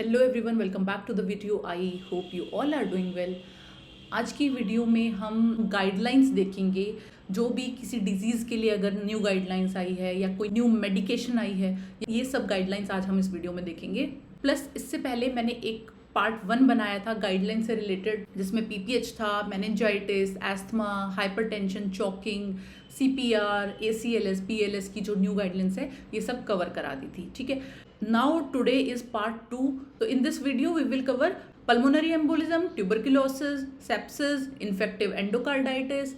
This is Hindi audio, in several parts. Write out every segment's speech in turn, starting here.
Hello everyone, welcome back to the video. I hope you all are doing well. आज की वीडियो में हम गाइडलाइंस देखेंगे। जो भी किसी डिजीज़ के लिए अगर न्यू गाइडलाइंस आई है या कोई न्यू मेडिकेशन आई है, ये सब गाइडलाइंस आज हम इस वीडियो में देखेंगे। प्लस इससे पहले मैंने एक पार्ट 1 बनाया था गाइडलाइन से रिलेटेड, जिसमें पीपीएच था, meningitis, asthma, hypertension, choking, CPR, ACLS, PLS की जो न्यू गाइडलाइंस है ये सब कवर करा दी थी। ठीक है, नाउ टुडे इज पार्ट 2। तो in this video we will cover pulmonary embolism, tuberculosis, sepsis, infective endocarditis,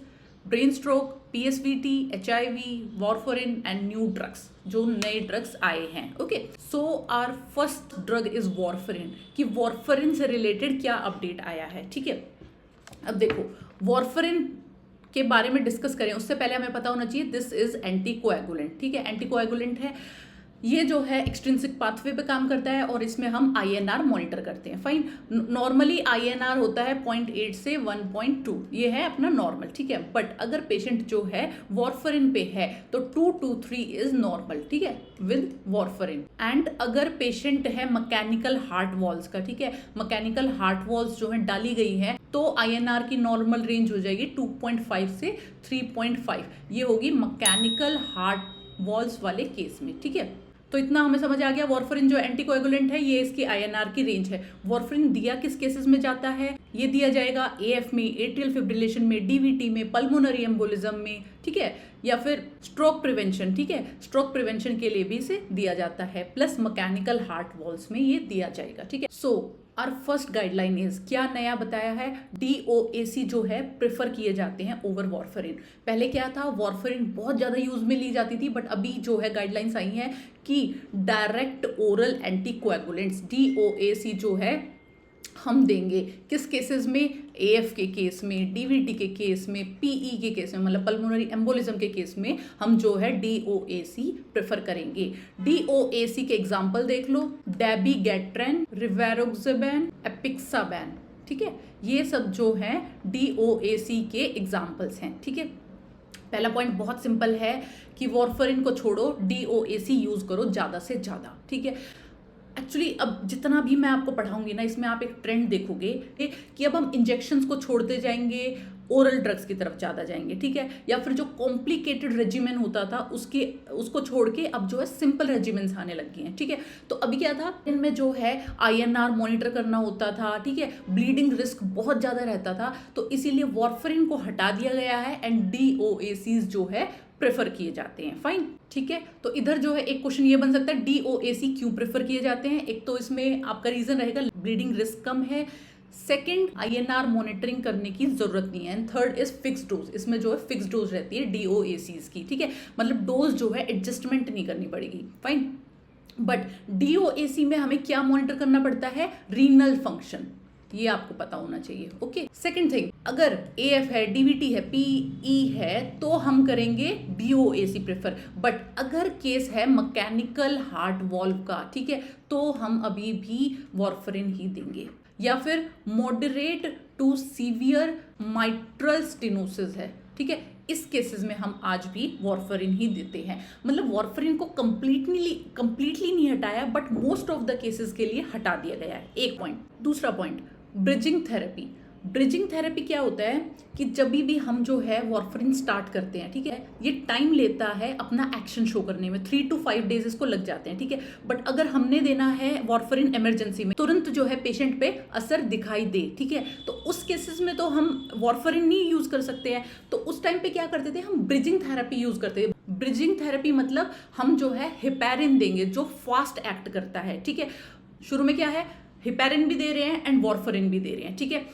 brain stroke, PSVT, HIV, warfarin and new drugs, जो नए ड्रग्स आए हैं। Okay, so our first drug is warfarin, कि वॉरफरिन से रिलेटेड क्या अपडेट आया है। ठीक है, अब देखो वॉरफरिन के बारे में डिस्कस करें उससे पहले हमें पता होना चाहिए दिस इज एंटीकोएगुलेंट। ठीक है, एंटीकोएगुलेंट है, ये जो है एक्सट्रिंसिक पाथवे पे काम करता है और इसमें हम आईएनआर मॉनिटर करते हैं। फाइन, नॉर्मली आईएनआर होता है 0.8 से 1.2, ये है अपना नॉर्मल। ठीक है, बट अगर पेशेंट जो है वॉरफरिन पे है तो 2 to 3 इज नॉर्मल। ठीक है, विद वॉरफरिन। एंड अगर पेशेंट है मैकेनिकल हार्ट वॉल्स का, ठीक है, मैकेनिकल हार्ट वॉल्स जो है डाली गई है, तो आईएनआर की नॉर्मल रेंज हो जाएगी 2.5 से 3.5। ये होगी मैकेनिकल हार्ट वॉल्स वाले केस में। ठीक है, तो इतना हमें समझ आ गया। वॉरफरिन जो एंटीकोएगुलेंट है, ये इसकी आईएनआर की रेंज है। वॉरफरिन दिया किस केसेस में जाता है? ये दिया जाएगा एएफ में, एट्रियल फिब्रिलेशन में, डीवीटी में, पल्मोनरी एम्बोलिज्म में, ठीक है, या फिर स्ट्रोक प्रिवेंशन। ठीक है, स्ट्रोक प्रिवेंशन के लिए भी इसे दिया जाता है, प्लस मैकेनिकल हार्ट वॉल्स में ये दिया जाएगा। ठीक है, सो और फर्स्ट गाइडलाइन इज, क्या नया बताया है? डीओएसी जो है प्रेफर किए जाते हैं ओवर वॉरफरिन। पहले क्या था, वॉरफरिन बहुत ज़्यादा यूज में ली जाती थी, बट अभी जो है गाइडलाइंस आई हैं कि डायरेक्ट ओरल एंटीकोएगुलेंट्स डीओएसी जो है हम देंगे। किस केसेस में? एएफ के केस में, डीवीटी के केस में, पीई के केस में, मतलब पल्मोनरी एम्बोलिज्म के केस में हम जो है डीओएसी प्रेफर करेंगे। डीओएसी के एग्जांपल देख लो, डेबिगेट्रेन, रिवेरोक्सेबैन, एपिक्साबैन। ठीक है, ये सब जो है डीओएसी के एग्जांपल्स हैं। ठीक है, पहला पॉइंट बहुत सिंपल है कि वॉरफरिन को छोड़ो, डीओएसी यूज करो ज़्यादा से ज़्यादा। ठीक है, एक्चुअली अब जितना भी मैं आपको पढ़ाऊंगी ना, इसमें आप एक ट्रेंड देखोगे कि अब हम इंजेक्शंस को छोड़ते जाएंगे, ओरल ड्रग्स की तरफ ज़्यादा जाएंगे। ठीक है, या फिर जो कॉम्प्लिकेटेड रेजिमेंट होता था उसको छोड़ के अब जो है सिंपल रेजिमेंट्स आने लग गए हैं। ठीक है, तो अभी क्या था, इनमें जो है आईएनआर मॉनिटर करना होता था, ठीक है, ब्लीडिंग रिस्क बहुत ज़्यादा रहता था, तो इसीलिए वॉरफरिन को हटा दिया गया है एंड डीओएसीज जो है प्रेफर किए जाते हैं। फाइन, ठीक है, तो इधर जो है एक क्वेश्चन ये बन सकता है, डीओएसी क्यों प्रेफर किए जाते हैं? एक तो इसमें आपका रीजन रहेगा ब्लीडिंग रिस्क कम है, सेकंड आईएनआर मॉनिटरिंग करने की जरूरत नहीं है, and third is fix dose. इसमें जो है फिक्स डोज रहती है डीओएसीज की। ठीक है, मतलब डोज जो है एडजस्टमेंट नहीं करनी पड़ेगी। फाइन, बट डीओएसी में हमें क्या मॉनिटर करना पड़ता है? रीनल फंक्शन, ये आपको पता होना चाहिए। ओके, सेकंड थिंग, अगर एएफ है, डीवीटी है, पीई है, तो हम करेंगे डीओएसी प्रेफर। बट अगर केस है मैकेनिकल हार्ट वॉल्व का, ठीक है, तो हम अभी भी वॉरफरिन ही देंगे। या फिर moderate to severe mitral stenosis है, ठीक है, इस केसेस में हम आज भी वॉरफरिन ही देते हैं। मतलब वॉरफरिन को कंप्लीटली नहीं हटाया, but most of the cases के लिए हटा दिया गया है। एक पॉइंट। दूसरा point, bridging therapy. Bridging therapy क्या होता है कि जब भी हम जो है वॉरफरिन स्टार्ट करते हैं, ठीक है, ये टाइम लेता है अपना एक्शन शो करने में, 3 to 5 डेज इसको लग जाते हैं। ठीक है, बट अगर हमने देना है वॉरफरिन इमरजेंसी में, तुरंत जो है पेशेंट पे असर दिखाई दे, ठीक है, तो उस केसेस में तो हम वॉरफरिन नहीं यूज कर सकते हैं। तो उस टाइम पे क्या करते थे, हम ब्रिजिंग थेरेपी यूज करते थे। ब्रिजिंग थेरेपी मतलब हम जो है हेपेरिन देंगे, जो फास्ट एक्ट करता है। ठीक है, शुरू में क्या है, हेपेरिन भी दे रहे हैं एंड वॉरफरिन भी दे रहे हैं। ठीक है,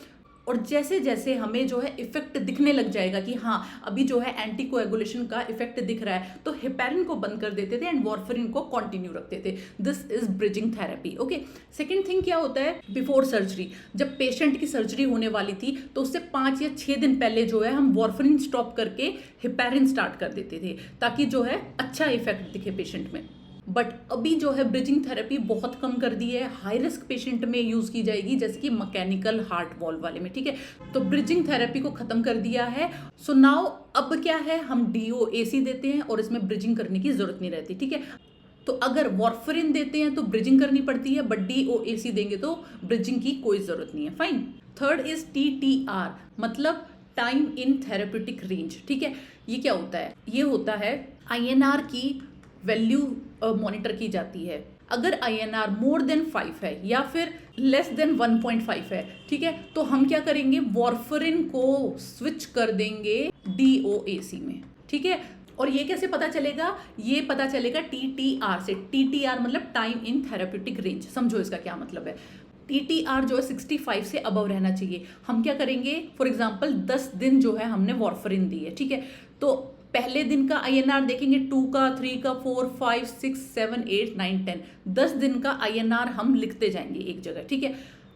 और जैसे जैसे हमें जो है इफेक्ट दिखने लग जाएगा कि हाँ अभी जो है एंटीकोएगुलेशन का इफेक्ट दिख रहा है, तो हेपेरिन को बंद कर देते थे एंड वॉरफरिन को कंटिन्यू रखते थे। This is bridging therapy. Okay, second thing क्या होता है, बिफोर सर्जरी, जब पेशेंट की सर्जरी होने वाली थी तो उससे 5 या 6 दिन पहले जो है हम वॉरफरिन स्टॉप करके हेपेरिन स्टार्ट कर देते थे, ताकि जो है अच्छा इफेक्ट दिखे पेशेंट में। बट अभी जो है ब्रिजिंग थेरेपी बहुत कम कर दी है, हाई रिस्क पेशेंट में यूज की जाएगी, जैसे कि मैकेनिकल हार्ट वॉल्व वाले में। ठीक है, तो ब्रिजिंग थेरेपी को खत्म कर दिया है। सो नाउ अब क्या है, हम डीओएसी देते हैं और इसमें ब्रिजिंग करने की जरूरत नहीं रहती। ठीक है, तो अगर वॉर्फरिन देते हैं तो ब्रिजिंग करनी पड़ती है, बट DOAC देंगे तो ब्रिजिंग की कोई जरूरत नहीं है। फाइन। थर्ड इज TTR, मतलब टाइम इन थेरेप्यूटिक रेंज। ठीक है, ये क्या होता है? ये होता है INR की वैल्यू मॉनिटर की जाती है। अगर INR मोर देन 5 है या फिर लेस देन 1.5 है, ठीक है, तो हम क्या करेंगे, वॉर्फरिन को स्विच कर देंगे DOAC में। ठीक है, और ये कैसे पता चलेगा? ये पता चलेगा TTR से। TTR मतलब टाइम इन थेरेप्यूटिक रेंज। समझो इसका क्या मतलब है। TTR जो है 65 से अबव रहना चाहिए। हम क्या करेंगे, फॉर एग्जाम्पल 10 दिन जो है हमने वॉर्फरिन दी है, ठीक है, तो पहले दिन का INR देखेंगे 2 का, 3 का, 4, 5, 6, 7, 8, 9, 10। 10 दिन का INR हम लिखते जाएंगे एक जगह। ठीक है,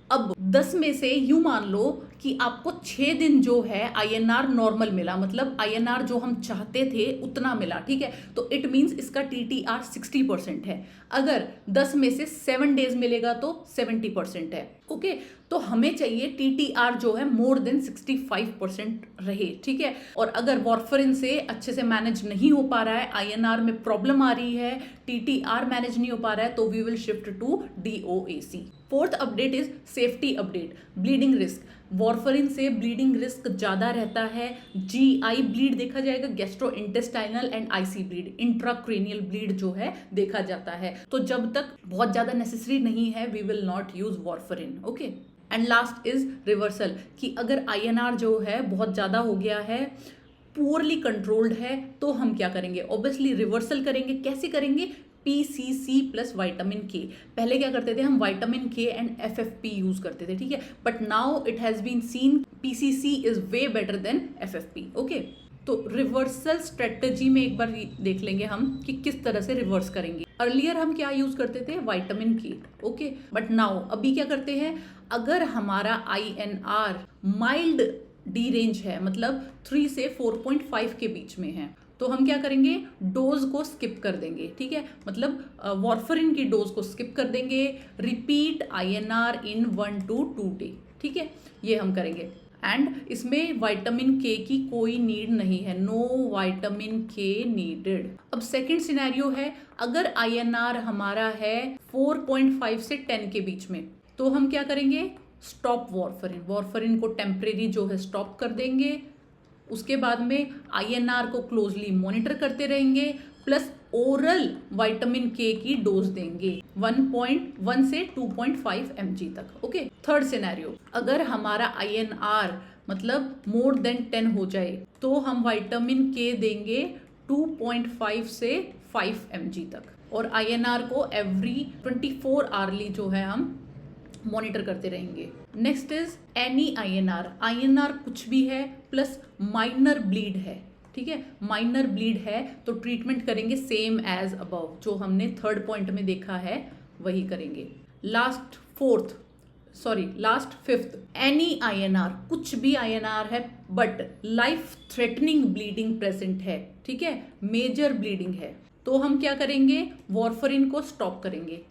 अब 10 में से यूं मान लो कि आपको 6 दिन जो है INR नॉर्मल मिला, मतलब INR जो हम चाहते थे उतना मिला। ठीक है, तो इट मीन्स इसका TTR 60% है। अगर 10 में से 7 डेज मिलेगा तो 70% है। ओके, तो हमें चाहिए TTR जो है मोर देन 65% रहे। ठीक है, और अगर वॉर्फरिन से अच्छे से मैनेज नहीं हो पा रहा है, INR में प्रॉब्लम आ रही है, TTR मैनेज नहीं हो पा रहा है, तो we will shift to DOAC। Fourth update is safety update, bleeding risk. Warfarin से ब्लीडिंग रिस्क ज़्यादा रहता है। GI ब्लीड देखा जाएगा, gastro intestinal and IC bleed, intracranial bleed जो है देखा जाता है। तो जब तक बहुत ज़्यादा नेसेसरी नहीं है, we will not use warfarin. Okay, and last is reversal, कि अगर INR जो है बहुत ज़्यादा हो गया है, पुअरली कंट्रोल्ड है, तो हम क्या करेंगे, ऑब्वियसली रिवर्सल करेंगे। कैसे करेंगे? PCC plus vitamin K। पहले क्या करते थे हम, vitamin K and FFP use करते थे। ठीक है, but now it has been seen PCC is way better than FFP। Okay, तो रिवर्सल स्ट्रेटजी में एक बार देख लेंगे हम कि किस तरह से रिवर्स करेंगे। अर्लियर हम क्या यूज करते थे, vitamin K। Okay, but now अभी क्या करते हैं, अगर हमारा INR माइल्ड डी रेंज है, मतलब 3 से 4.5 के बीच में है, तो हम क्या करेंगे, डोज को स्किप कर देंगे। ठीक है, मतलब वॉर्फरिन की डोज को स्किप कर देंगे। Repeat INR in 1 to 2 day. ठीक है, ये हम करेंगे। एंड इसमें विटामिन K की कोई नीड नहीं है, नो विटामिन K नीडेड। अब सेकंड सिनेरियो है, अगर INR हमारा है 4.5 से 10 के बीच में, तो हम क्या करेंगे, स्टॉप वॉर्फरिन। वॉर्फरिन को टेम्परेरी जो है स्टॉप कर देंगे। उसके बाद में INR को क्लोजली मॉनिटर करते रहेंगे, प्लस ओरल विटामिन K की डोज देंगे 1.1 से 2.5 mg तक। ओके, थर्ड सिनेरियो, अगर हमारा INR मतलब मोर देन 10 हो जाए, तो हम विटामिन K देंगे 2.5 से 5 mg तक, और INR को एवरी 24 आवर्ली जो है हम मॉनिटर करते रहेंगे। नेक्स्ट इज एनी INR कुछ भी है प्लस माइनर ब्लीड है। ठीक है, माइनर ब्लीड है तो ट्रीटमेंट करेंगे सेम एज अबव, जो हमने थर्ड पॉइंट में देखा है वही करेंगे। लास्ट फिफ्थ, एनी INR, कुछ भी INR है but life threatening bleeding present है। ठीक है, मेजर ब्लीडिंग है, तो हम क्या करेंगे, वॉर्फरिन को स्टॉप करेंगे।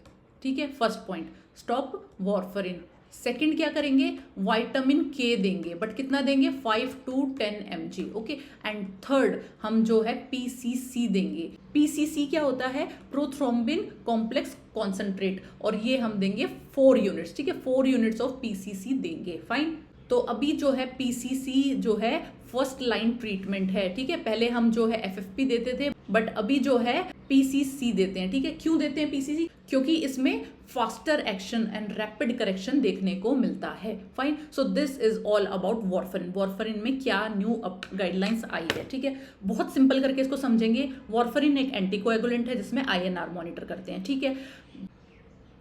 ठीक है, first point, stop warfarin. Second क्या करेंगे, विटामिन K देंगे, बट कितना देंगे, 5 to 10 mg। Okay, and third हम जो है PCC देंगे। PCC क्या होता है, प्रोथ्रोम्बिन कॉम्प्लेक्स कॉन्सेंट्रेट, और ये हम देंगे 4 यूनिट्स। ठीक है, 4 यूनिट्स ऑफ PCC देंगे। फाइन, तो अभी जो है PCC जो है फर्स्ट लाइन ट्रीटमेंट है। ठीक है, पहले हम जो है FFP देते थे, बट अभी जो है PCC देते हैं। ठीक है, क्यों देते हैं PCC, क्योंकि इसमें faster action and rapid correction देखने को मिलता है। Fine, so this is all about warfarin. Warfarin में क्या न्यू गाइडलाइंस आई है। ठीक है, बहुत सिंपल करके इसको समझेंगे। वॉर्फरिन एक एंटीकोएगुलेंट है जिसमें INR मॉनिटर करते हैं। ठीक है,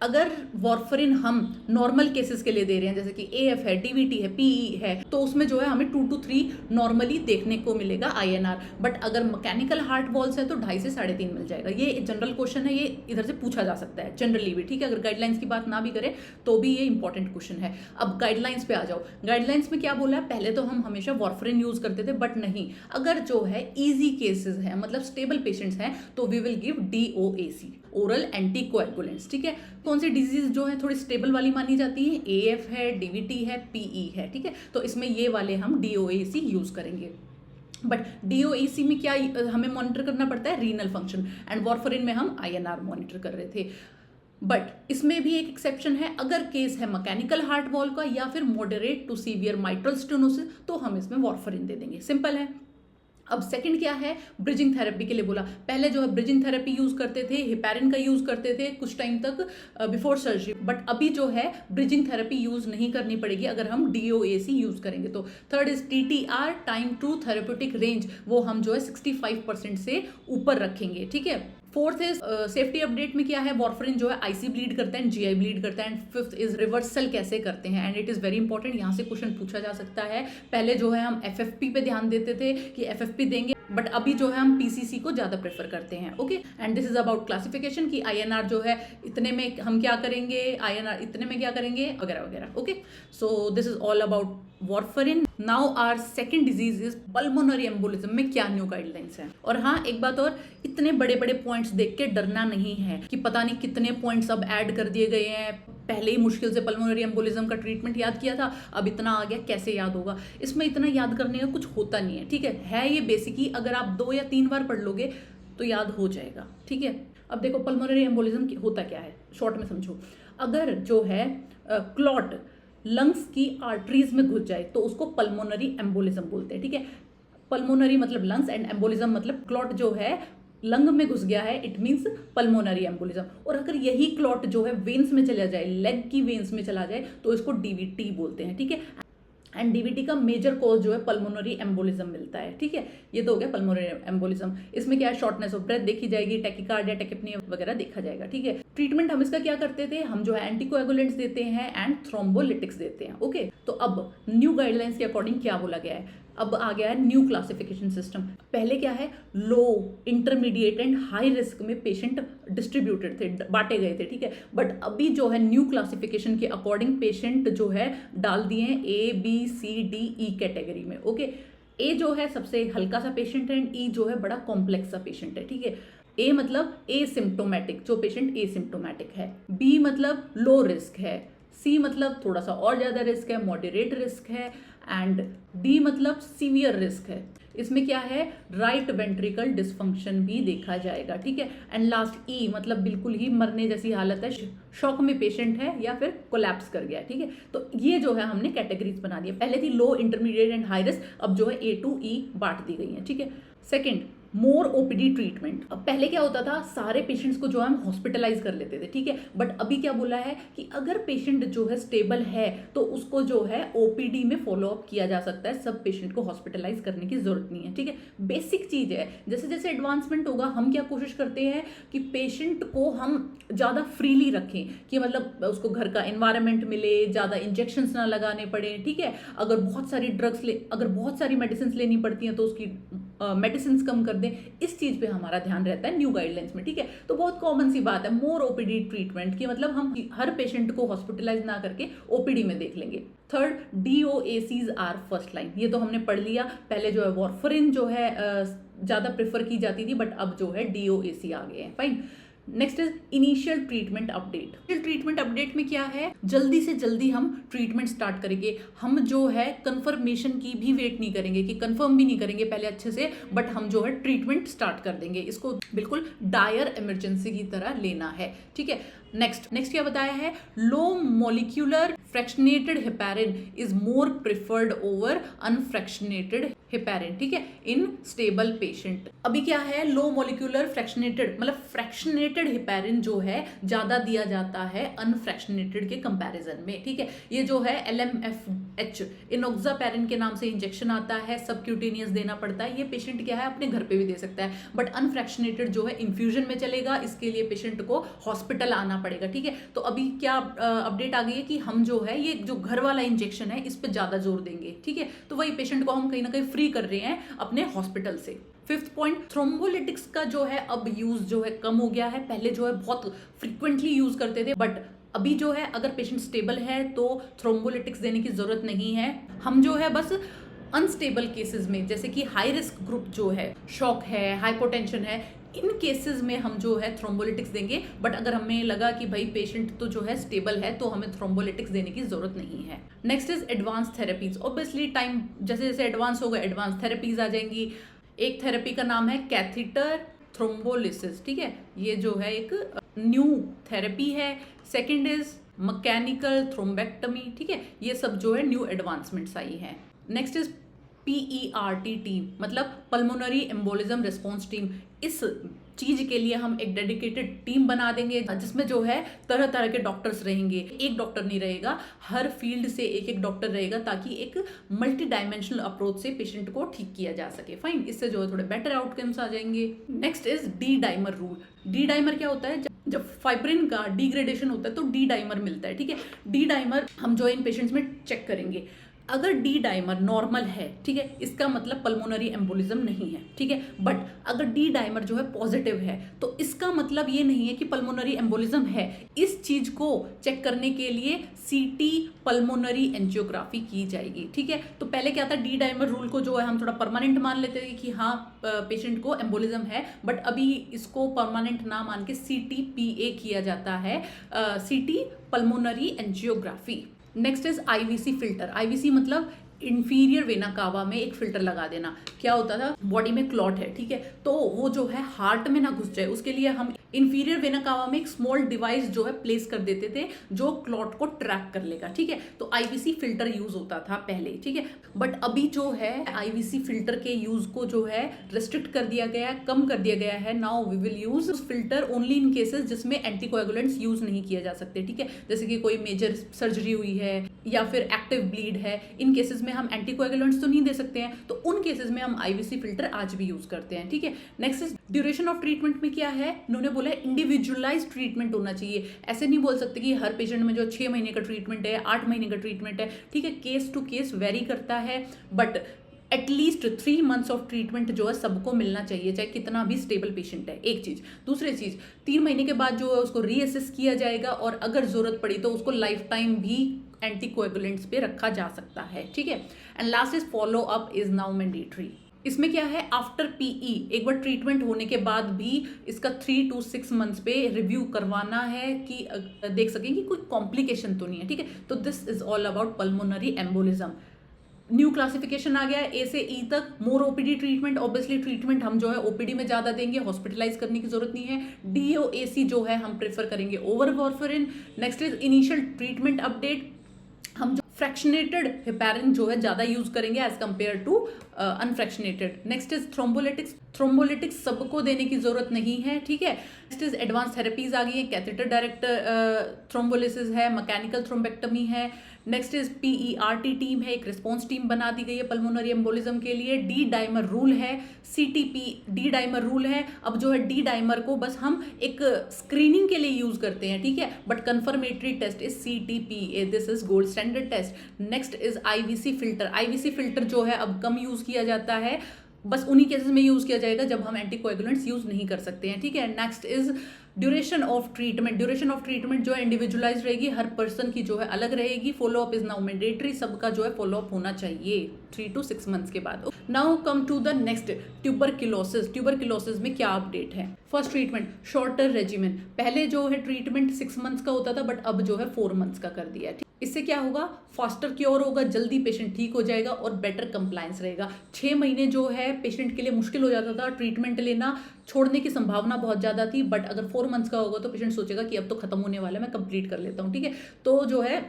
अगर वॉर्फरिन हम नॉर्मल केसेस के लिए दे रहे हैं, जैसे कि AF है, DVT है, PE है, तो उसमें जो है हमें 2 to 3 नॉर्मली देखने को मिलेगा INR। बट अगर मैकेनिकल हार्ट वॉल्स है तो 2.5 से 3.5 मिल जाएगा। ये जनरल क्वेश्चन है, ये इधर से पूछा जा सकता है जनरली भी। ठीक है, अगर गाइडलाइंस की बात ना भी करें तो भी ये इंपॉर्टेंट क्वेश्चन है। अब गाइडलाइंस पे आ जाओ। गाइडलाइंस में क्या बोला है, पहले तो हम हमेशा वॉर्फरिन यूज करते थे, बट नहीं, अगर जो है ईजी केसेस है, मतलब स्टेबल पेशेंट्स हैं, तो we will give DOAC, oral anticoagulants. ठीक है, कौन सी डिजीज जो है थोड़ी स्टेबल वाली मानी जाती है, AF है, DVT है, PE है। ठीक है, तो इसमें ये वाले हम DOAC यूज करेंगे। बट DOAC में क्या हमें मॉनिटर करना पड़ता है, रीनल फंक्शन, एंड वारफरिन में हम INR मॉनिटर कर रहे थे। बट इसमें भी एक एक्सेप्शन है, अगर केस है मैकेनिकल हार्ट वॉल्व का या फिर moderate to severe mitral stenosis, तो हम इसमें वारफरिन दे देंगे, सिंपल है। अब सेकंड क्या है, ब्रिजिंग थेरेपी के लिए बोला। पहले जो है ब्रिजिंग थेरेपी यूज करते थे, हेपारिन का यूज करते थे कुछ टाइम तक बिफोर सर्जरी, बट अभी जो है ब्रिजिंग थेरेपी यूज नहीं करनी पड़ेगी अगर हम DOAC यूज करेंगे तो। Third is TTR, time to therapeutic range, वो हम जो है 65% से ऊपर रखेंगे, ठीक है। फोर्थ इज सेफ्टी अपडेट में क्या है, वारफरिन जो है IC ब्लीड करता है, GI ब्लीड करता है। एंड फिफ्थ इज रिवर्सल कैसे करते हैं, and it is very important, यहाँ से क्वेश्चन पूछा जा सकता है। पहले जो है हम FFP पे ध्यान देते थे कि FFP देंगे, बट अभी जो है हम PCC को ज्यादा प्रेफर करते हैं, okay. And this is about classification कि INR जो है इतने में हम क्या करेंगे, INR इतने में क्या करेंगे, वगैरह वगैरह, okay. So this is all about warfarin. Now our second disease is pulmonary embolism में क्या न्यू गाइडलाइंस है। और हाँ, एक बात और, इतने बड़े बड़े पॉइंट्स देख के डरना नहीं है कि पता नहीं कितने पॉइंट्स अब ऐड कर दिए गए हैं। पहले ही मुश्किल से पल्मोनरी एम्बोलिज्म का ट्रीटमेंट याद किया था, अब इतना आ गया, कैसे याद होगा। इसमें इतना याद करने का कुछ होता नहीं है, ठीक है ये बेसिक ही, अगर आप 2 या 3 बार पढ़ लोगे तो याद हो जाएगा, ठीक है। अब देखो पल्मोनरी एम्बोलिज्म होता क्या है, शॉर्ट में समझो। अगर जो है क्लॉट लंग्स की आर्टरीज में घुस जाए तो उसको पल्मोनरी एम्बोलिज्म बोलते हैं, ठीक है। पल्मोनरी मतलब लंग्स एंड एम्बोलिज्म मतलब क्लॉट जो है लंग में घुस गया है, इट मीन्स पल्मोनरी एम्बोलिज्म। और अगर यही क्लॉट जो है वेन्स में चला जाए, लेग की वेन्स में चला जाए, तो इसको DVT बोलते हैं, ठीक है। एंड DVT का मेजर कॉज जो है पल्मोनरी एम्बोलिज्म मिलता है, ठीक है। ये तो हो गया पल्मोनरी एम्बोलिज्म। इसमें क्या है, शॉर्टनेस ऑफ ब्रेथ देखी जाएगी, टैकीकार्डिया, टैकिपनिया वगैरह देखा जाएगा, ठीक है। ट्रीटमेंट हम इसका क्या करते थे, हम जो है एंटीकोएगुलेंट्स देते हैं एंड थ्रोम्बोलिटिक्स देते हैं, ओके। तो अब न्यू गाइडलाइंस के अकॉर्डिंग क्या बोला गया है, अब आ गया है न्यू क्लासिफिकेशन सिस्टम। पहले क्या है, लो, इंटरमीडिएट एंड हाई रिस्क में पेशेंट डिस्ट्रीब्यूटेड थे, बांटे गए थे, ठीक है। बट अभी जो है न्यू क्लासिफिकेशन के अकॉर्डिंग पेशेंट जो है डाल दिए हैं ABCDE कैटेगरी में, ओके। ए जो है सबसे हल्का सा पेशेंट है, एंड E जो है बड़ा कॉम्प्लेक्स सा पेशेंट है, ठीक है। ए मतलब एसिम्प्टोमेटिक, जो पेशेंट एसिम्प्टोमेटिक है। B मतलब लो रिस्क है। C मतलब थोड़ा सा और ज्यादा रिस्क है, मॉडरेट रिस्क है। एंड D मतलब सीवियर रिस्क है। इसमें क्या है, राइट वेंट्रिकल डिसफंक्शन भी देखा जाएगा, ठीक है। एंड लास्ट E मतलब बिल्कुल ही मरने जैसी हालत है, शॉक में पेशेंट है या फिर कोलैप्स कर गया, ठीक है। तो ये जो है हमने कैटेगरीज बना दी है। पहले थी लो, इंटरमीडिएट एंड हाई रिस्क, अब जो है A to E बांट दी गई है, ठीक है। सेकेंड, मोर OPD ट्रीटमेंट। अब पहले क्या होता था, सारे पेशेंट्स को जो है हम हॉस्पिटलाइज कर लेते थे, ठीक है। बट अभी क्या बोला है कि अगर पेशेंट जो है स्टेबल है तो उसको जो है OPD में फॉलो अप किया जा सकता है, सब पेशेंट को हॉस्पिटलाइज करने की जरूरत नहीं है, ठीक है। बेसिक चीज है, जैसे जैसे एडवांसमेंट होगा हम क्या कोशिश करते हैं कि पेशेंट को हम ज़्यादा फ्रीली रखें, कि मतलब उसको घर का एनवायरनमेंट मिले, ज़्यादा इंजेक्शन ना लगाने पड़े, ठीक है। अगर बहुत सारी मेडिसिन लेनी पड़ती हैं तो उसकी मेडिसिन कम कर दें, इस चीज पे हमारा ध्यान रहता है न्यू गाइडलाइंस में, ठीक है। तो बहुत कॉमन सी बात है मोर OPD ट्रीटमेंट की, मतलब हम हर पेशेंट को हॉस्पिटलाइज ना करके OPD में देख लेंगे। Third, DOACs are first line, ये तो हमने पढ़ लिया। पहले जो है वारफरिन जो है ज्यादा प्रेफर की जाती थी, बट अब जो है DOAC आ गए हैं, fine. Next is initial treatment update. Initial treatment update में क्या है, जल्दी से जल्दी हम ट्रीटमेंट स्टार्ट करेंगे। हम जो है कंफर्मेशन की भी वेट नहीं करेंगे, कि कंफर्म भी नहीं करेंगे पहले अच्छे से, बट हम जो है ट्रीटमेंट स्टार्ट कर देंगे। इसको बिल्कुल डायर इमरजेंसी की तरह लेना है, ठीक है। नेक्स्ट क्या बताया है, low molecular फ्रैक्शनेटेड heparin is more preferred over unfractionated heparin, ठीक है, इन स्टेबल पेशेंट। अभी क्या है, लो मॉलिक्यूलर फ्रैक्शनेटेड मतलब फ्रैक्शनेटेड हेपारिन जो है ज्यादा दिया जाता है अनफ्रैक्शनेटेड के कंपैरिजन में, ठीक है। ये जो है LMFH इनोक्सापैरिन के नाम से इंजेक्शन आता है, सबक्यूटेनियस देना पड़ता है। ये पेशेंट क्या है अपने घर पे भी दे सकता है, बट अनफ्रैक्शनेटेड जो है इन्फ्यूजन में चलेगा, इसके लिए पेशेंट को हॉस्पिटल आना पड़ेगा, ठीक है। तो अभी क्या अपडेट आ गई है कि हम जो है ये जो घर वाला इंजेक्शन है इस पे ज्यादा जोर देंगे, ठीक है। तो वही पेशेंट को हम कहीं ना कहीं फ्री कर रहे हैं अपने हॉस्पिटल से। फिफ्थ पॉइंट, थ्रोम्बोलिटिक्स का जो है अब यूज जो है कम हो गया है। पहले जो है बहुत फ्रीक्वेंटली यूज करते थे, बट अभी जो है अगर पेशेंट स्टेबल है तो थ्रोम्बोलिटिक्स देने की जरूरत नहीं है। हम जो है बस अनस्टेबल केसेस में, जैसे कि हाई रिस्क ग्रुप जो है, शॉक है, हाइपोटेंशन है, इन केसेस में हम जो है थ्रोम्बोलिटिक्स देंगे, बट अगर हमें लगा कि भाई पेशेंट तो जो है स्टेबल है तो हमें थ्रोम्बोलिटिक्स देने की जरूरत नहीं है। Next is advance therapies. Obviously time जैसे जैसे एडवांस होगा एडवांस थेरेपीज आ जाएंगी। एक थेरेपी का नाम है कैथीटर थ्रोम्बोलिसिस, ठीक है, ये जो है एक न्यू थेरेपी है। सेकेंड इज मैकेनिकल थ्रोम्बेक्टमी, ठीक है, ये सब जो है न्यू एडवांसमेंट्स आई हैं। नेक्स्ट इज PERT टीम, मतलब पल्मोनरी एम्बोलिज्म रिस्पॉन्स टीम। इस चीज के लिए हम एक डेडिकेटेड टीम बना देंगे जिसमें जो है तरह तरह के डॉक्टर्स रहेंगे। एक डॉक्टर नहीं रहेगा, हर फील्ड से एक एक डॉक्टर रहेगा ताकि एक मल्टी डायमेंशनल अप्रोच से पेशेंट को ठीक किया जा सके। फाइन, इससे जो है थोड़े बेटर आउटकम्स आ जाएंगे। Next is D dimer rule. D dimer क्या होता है? जब फाइब्रिन का डिग्रेडेशन होता है तो डी डाइमर मिलता है, ठीक है। डी डाइमर हम जो इन पेशेंट्स में चेक करेंगे। अगर डी डाइमर नॉर्मल है, ठीक है, इसका मतलब पल्मोनरी एम्बोलिज्म नहीं है, ठीक है। बट अगर डी डाइमर जो है पॉजिटिव है तो इसका मतलब ये नहीं है कि पल्मोनरी एम्बोलिज्म है। इस चीज को चेक करने के लिए CT पल्मोनरी एंजियोग्राफी की जाएगी, ठीक है। तो पहले क्या था, डी डाइमर रूल को जो है हम थोड़ा परमानेंट मान लेते थे कि हाँ पेशेंट को एम्बोलिज्म है, बट अभी इसको परमानेंट ना मान के CTPA किया जाता है, CT pulmonary angiography. Next is IVC filter. IVC मतलब इंफीरियर वेना कावा में एक फिल्टर लगा देना। क्या होता था, बॉडी में क्लॉट है, ठीक है, तो वो जो है हार्ट में ना घुस जाए उसके लिए हम इंफीरियर वेना कावा में एक स्मॉल डिवाइस जो है प्लेस कर देते थे जो क्लॉट को ट्रैक कर लेगा, ठीक है। तो IVC फिल्टर यूज होता था पहले, ठीक है। बट अभी जो है IVC फिल्टर के यूज को जो है रिस्ट्रिक्ट कर दिया गया है, कम कर दिया गया है। Now we will use filter only in cases जिसमें एंटीकोएगुलेंट्स यूज नहीं किया जा सकते, ठीक है। जैसे कि कोई मेजर सर्जरी हुई है या फिर एक्टिव ब्लीड है, इन केसेस में हम एंटीकोएगुलेंट्स तो नहीं दे सकते हैं, तो उन केसेस में हम IVC फिल्टर आज भी यूज करते हैं, ठीक है। Next is duration of treatment में क्या है, इन्होंने बोला इंडिविजुअलाइज्ड ट्रीटमेंट होना चाहिए। ऐसे नहीं बोल सकते कि हर पेशेंट में जो 6 महीने का ट्रीटमेंट है, 8 महीने का ट्रीटमेंट है, ठीक है, केस टू केस वेरी करता है, but at least 3 months of treatment जो है सबको मिलना चाहिए, चाहे कितना भी स्टेबल पेशेंट है। एक चीज। दूसरी चीज, 3 महीने के बाद जो है उसको रीअसेस किया जाएगा और अगर जरूरत पड़ी तो उसको लाइफ टाइम भी एंटीकोएगुलेंट्स पे रखा जा सकता है, ठीक है। And last is follow up is now mandatory. इसमें क्या है, आफ्टर PE एक बार ट्रीटमेंट होने के बाद भी इसका 3 to 6 मंथ्स पे रिव्यू करवाना है कि देख सकें कि कोई कॉम्प्लिकेशन तो नहीं है, ठीक है। तो this is all about pulmonary embolism. New classification आ गया है A से E तक। More OPD treatment, obviously treatment हम जो है OPD में ज्यादा देंगे, हॉस्पिटलाइज करने की जरूरत नहीं है। DOAC जो है हम प्रेफर करेंगे over warfarin. Next is initial treatment update, हम जो फ्रैक्शनेटेड हेपारिन जो है ज्यादा यूज करेंगे as compared to unfractionated. Next is thrombolytics. Thrombolytics सबको देने की जरूरत नहीं है, ठीक है। नेक्स्ट इज एडवांस थेरेपीज आ गई है, कैथेटर डायरेक्ट थ्रोम्बोलिसिस है, मैकेनिकल थ्रोम्बेक्टमी है। नेक्स्ट इज PERT टीम है, एक रिस्पॉन्स टीम बना दी गई है पल्मोनरी एम्बोलिज्म के लिए। डी डाइमर रूल है, CTP डी डाइमर रूल है। अब जो है डी डाइमर को बस हम एक स्क्रीनिंग के लिए यूज करते हैं, ठीक है, but confirmatory test is CTPA, this is gold standard test. Next is IVC filter. IVC filter जो है अब कम यूज किया जाता है, बस उन्हीं केसेस में यूज किया जाएगा जब हम एंटीकोएगुलेंट्स यूज नहीं कर सकते हैं, ठीक है। Next is duration of treatment. Duration of treatment जो है इंडिविजुअलाइज रहेगी, हर पर्सन की जो है अलग रहेगी। Follow up is now mandatory, सबका जो है फॉलो अप होना चाहिए 3 to 6 मंथ्स के बाद। Now come to the next, tuberculosis. Tuberculosis में क्या अपडेट है? First treatment shorter regimen. पहले जो है ट्रीटमेंट 6 मंथ्स का होता था, बट अब जो है 4 मंथ्स का कर दिया है। इससे क्या होगा, फास्टर क्योर होगा, जल्दी पेशेंट ठीक हो जाएगा और बेटर कंप्लायंस रहेगा। 6 महीने जो है पेशेंट के लिए मुश्किल हो जाता था, ट्रीटमेंट लेना, छोड़ने की संभावना बहुत ज्यादा थी, बट अगर 4 मंथ्स का होगा तो पेशेंट सोचेगा कि अब तो खत्म होने वाला है, मैं कंप्लीट कर लेता हूँ, ठीक है। तो जो है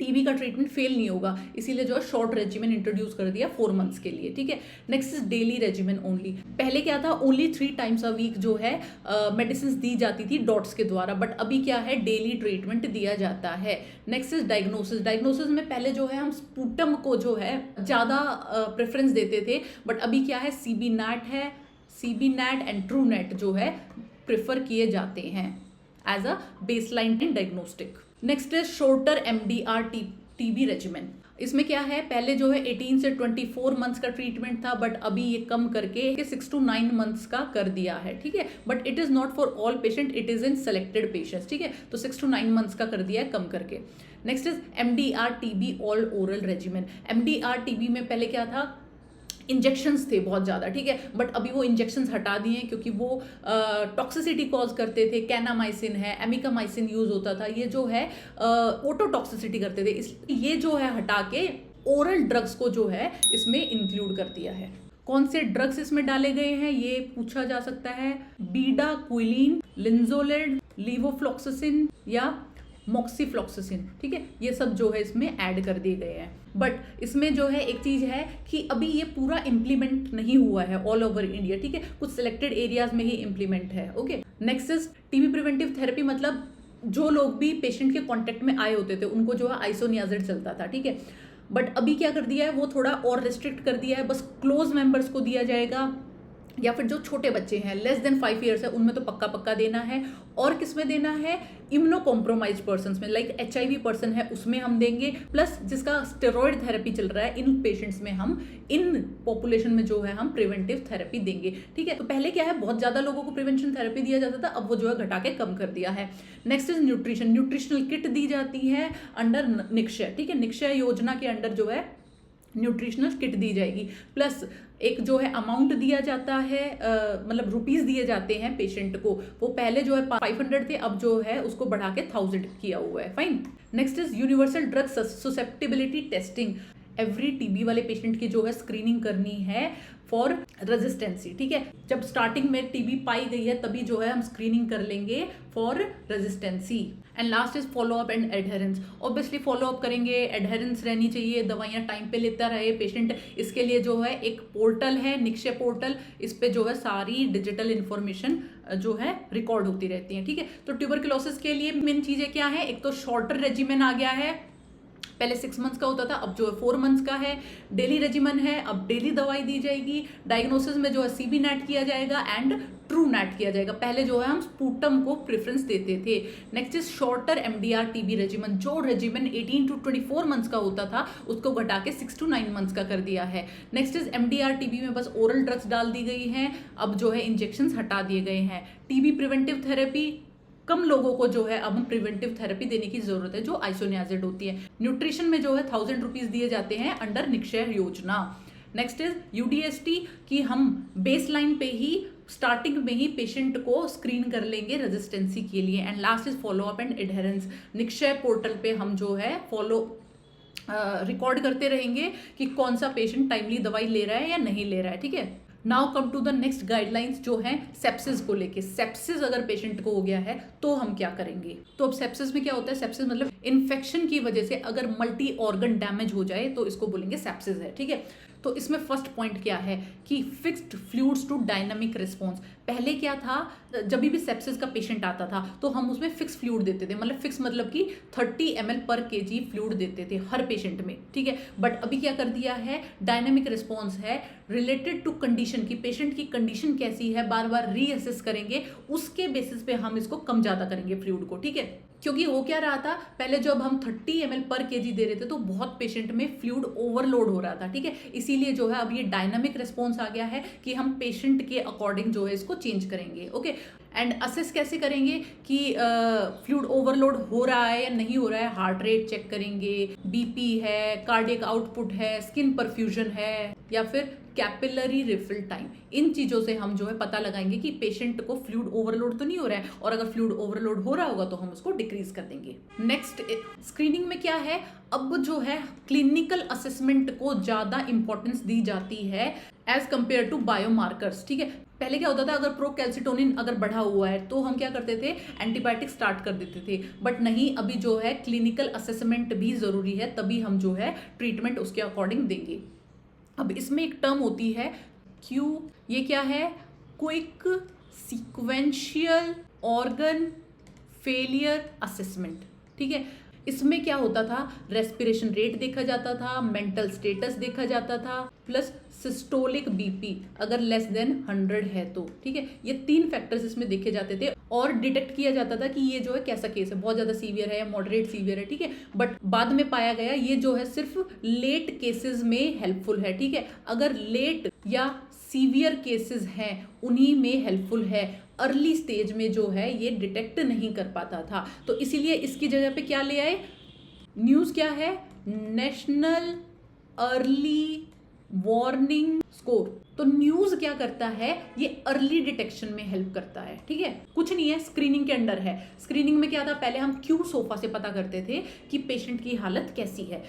TB का ट्रीटमेंट फेल नहीं होगा, इसीलिए जो है शॉर्ट रेजिमेन इंट्रोड्यूस कर दिया 4 मंथ्स के लिए, ठीक है। Next is daily regimen only. पहले क्या था, ओनली 3 टाइम्स अ वीक जो है मेडिसिन दी जाती थी डॉट्स के द्वारा, बट अभी क्या है, डेली ट्रीटमेंट दिया जाता है। Next is diagnosis. डायग्नोसिस में पहले जो है हम स्पूटम को जो है ज्यादा प्रेफरेंस देते थे, बट अभी क्या है, CB NAT है, CB NAT एंड TrueNAT जो है प्रेफर किए जाते हैं as a baseline diagnostic. Next is shorter MDR TB regimen. इसमें क्या है, पहले जो है 18 से 24 मंथ्स का ट्रीटमेंट था, बट अभी ये कम करके 6 to 9 मंथ्स का कर दिया है, ठीक है। But it is not for all patient, it is in selected patients, ठीक है। तो 6 to 9 मंथ्स का कर दिया है कम करके। Next is MDR TB all oral regimen. MDR TB में पहले क्या था, इंजेक्शंस थे बहुत ज़्यादा, ठीक है, बट अभी वो इंजेक्शंस हटा दिए हैं क्योंकि वो टॉक्सिसिटी कॉज करते थे। कैनामाइसिन है, एमिकामाइसिन यूज होता था, ये जो है ओटोटॉक्सिसिटी करते थे। इस ये जो है हटा के ओरल ड्रग्स को जो है इसमें इंक्लूड कर दिया है। कौन से ड्रग्स इसमें डाले गए हैं ये पूछा जा सकता है। बीडाक्विलीन, लिंजोलेड, लीवोफ्लॉक्सासिन या मॉक्सीफ्लॉक्सासिन, ठीक है, ये सब जो है इसमें ऐड कर दिए गए हैं। बट इसमें जो है एक चीज है कि अभी ये पूरा इम्प्लीमेंट नहीं हुआ है ऑल ओवर इंडिया, ठीक है, कुछ सिलेक्टेड एरियाज में ही इम्प्लीमेंट है। Okay, next is TB preventive therapy, मतलब जो लोग भी पेशेंट के कांटेक्ट में आए होते थे उनको जो है आइसोनियाजिड चलता था, ठीक है, बट अभी क्या कर दिया है वो थोड़ा और रिस्ट्रिक्ट कर दिया है, बस क्लोज मेंबर्स को दिया जाएगा या फिर जो छोटे बच्चे हैं लेस देन 5 ईयर्स है उनमें तो पक्का पक्का देना है। और किस में देना है, इम्यूनो कॉम्प्रोमाइज पर्सन में, लाइक HIV पर्सन है उसमें हम देंगे, प्लस जिसका स्टेरॉइड थेरेपी चल रहा है इन पेशेंट्स में हम इन पॉपुलेशन में जो है हम प्रिवेंटिव थेरेपी देंगे, ठीक है। तो पहले क्या है बहुत ज्यादा लोगों को प्रिवेंशन थेरेपी दिया जाता था, अब वो जो है घटा के कम कर दिया है। Next is nutrition, nutritional kit दी जाती है अंडर निक्षय, ठीक है, निक्षय योजना के अंडर जो है न्यूट्रिशनल किट दी जाएगी, प्लस एक जो है अमाउंट दिया जाता है, मतलब रुपीस दिए जाते हैं पेशेंट को, वो पहले जो है 500 थे अब जो है उसको बढ़ा के 1000 किया हुआ है। Fine. Next is universal drug susceptibility testing, every TB वाले पेशेंट की जो है स्क्रीनिंग करनी है फॉर रेजिस्टेंसी, ठीक है, जब स्टार्टिंग में टीबी पाई गई है तभी जो है हम स्क्रीनिंग कर लेंगे for resistancy. And last is follow up and adherence, obviously follow up करेंगे, एडहेरेंस रहनी चाहिए, दवाइयाँ टाइम पे लेता रहे पेशेंट, इसके लिए जो है एक पोर्टल है निक्षय पोर्टल, इस पे जो है सारी डिजिटल इंफॉर्मेशन जो है रिकॉर्ड होती रहती है, ठीक है। तो ट्यूबरकुलोसिस के लिए मेन चीजें क्या है, एक तो शॉर्टर रेजिमेन आ गया है, पहले 6 मंथ्स का होता था अब जो है 4 मंथ्स का है, डेली रेजिमेन है, अब डेली दवाई दी जाएगी, डायग्नोसिस में जो है CB नेट किया जाएगा एंड ट्रू नेट किया जाएगा, पहले जो है हम स्पूटम को प्रेफरेंस देते थे। Next is shorter MDR TB regimen, जो रेजिमेन 18 to 24 मंथ्स का होता था उसको घटा के 6 to 9 मंथ्स का कर दिया है। नेक्स्ट इज MDR TB में बस ओरल ड्रग्स डाल दी गई हैं, अब जो है इंजेक्शन हटा दिए गए हैं। TB प्रिवेंटिव थेरेपी कम लोगों को जो है अब हम प्रिवेंटिव थेरेपी देने की जरूरत है जो आइसोनियाजिड होती है। न्यूट्रिशन में जो है 1000 रुपीज दिए जाते हैं अंडर निक्षय योजना। नेक्स्ट इज UDST की हम बेस लाइन पे ही स्टार्टिंग में ही पेशेंट को स्क्रीन कर लेंगे रेजिस्टेंसी के लिए। And last is follow up and adherence, Nikshay portal पे हम जो है रिकॉर्ड करते रहेंगे कि कौन सा पेशेंट टाइमली दवाई ले रहा है या नहीं ले रहा है, ठीक है। Now come to the next guidelines जो है सेप्सिस को लेके। सेप्सिस अगर पेशेंट को हो गया है तो हम क्या करेंगे, तो अब सेप्सिस में क्या होता है, सेप्सिस मतलब इन्फेक्शन की वजह से अगर मल्टी ऑर्गन डैमेज हो जाए तो इसको बोलेंगे सेप्सिस है, ठीक है। तो इसमें फर्स्ट पॉइंट क्या है कि fixed fluids to dynamic response. पहले क्या था, जब भी सेप्सिस का पेशेंट आता था तो हम उसमें फिक्स फ्लूइड देते थे, मतलब फिक्स मतलब कि 30 ml पर kg फ्लूइड देते थे हर पेशेंट में, ठीक है। बट अभी क्या कर दिया है, डायनामिक रिस्पॉन्स है, रिलेटेड टू कंडीशन की पेशेंट की कंडीशन कैसी है बार बार रीअसेस करेंगे, उसके बेसिस पे हम इसको कम ज्यादा करेंगे फ्लूइड को, ठीक है। क्योंकि हो क्या रहा था, पहले जब हम 30 ml पर kg दे रहे थे तो बहुत पेशेंट में फ्लूइड ओवरलोड हो रहा था, ठीक है। इसीलिए जो है अब ये डायनामिक रिस्पॉन्स आ गया है कि हम पेशेंट के अकॉर्डिंग जो है इसको चेंज करेंगे, ओके। एंड असेस कैसे करेंगे कि फ्लूइड ओवरलोड हो रहा है या नहीं हो रहा है, हार्ट रेट चेक करेंगे, BP है, कार्डियक आउटपुट है, स्किन परफ्यूजन है या फिर कैपिलरी रिफिल टाइम, इन चीजों से हम जो है पता लगाएंगे कि पेशेंट को फ्लूइड ओवरलोड तो नहीं हो रहा है, और अगर फ्लूइड ओवरलोड हो रहा होगा तो हम उसको डिक्रीज कर देंगे। नेक्स्ट स्क्रीनिंग में क्या है, अब जो है क्लिनिकल असेसमेंट को ज्यादा इंपॉर्टेंस दी जाती है एज कंपेयर टू बायोमार्कर्स, ठीक है। पहले क्या होता था, अगर प्रोकैल्सिटोनिन अगर बढ़ा हुआ है तो हम क्या करते थे, एंटीबायोटिक स्टार्ट कर देते थे, बट नहीं, अभी जो है क्लिनिकल असेसमेंट भी जरूरी है, तभी हम जो है ट्रीटमेंट उसके अकॉर्डिंग देंगे। अब इसमें एक टर्म होती है क्यू, ये क्या है, quick sequential organ failure assessment, ठीक है। इसमें क्या होता था, रेस्पिरेशन रेट देखा जाता था, मेंटल स्टेटस देखा जाता था, प्लस सिस्टोलिक BP अगर लेस देन 100 है तो, ठीक है। ये 3 फैक्टर्स इसमें देखे जाते थे और डिटेक्ट किया जाता था कि ये जो है कैसा केस है, बहुत ज्यादा सीवियर है या मॉडरेट सीवियर है, ठीक है। बट बाद में पाया गया ये जो है सिर्फ लेट केसेस में हेल्पफुल है, ठीक है। अगर लेट या सीवियर केसेस हैं उन्हीं में हेल्पफुल है, अर्ली स्टेज में जो है ये डिटेक्ट नहीं कर पाता था, तो इसीलिए इसकी जगह पे क्या ले आए, न्यूज़ क्या है, नेशनल अर्ली वार्निंग स्कोर। तो न्यूज क्या करता है, ये अर्ली डिटेक्शन में हेल्प करता है, ठीक है। कुछ नहीं है, स्क्रीनिंग के अंडर है। स्क्रीनिंग में क्या था, पहले हम क्यू सोफा से पता करते थे कि पेशेंट की हालत कैसी है,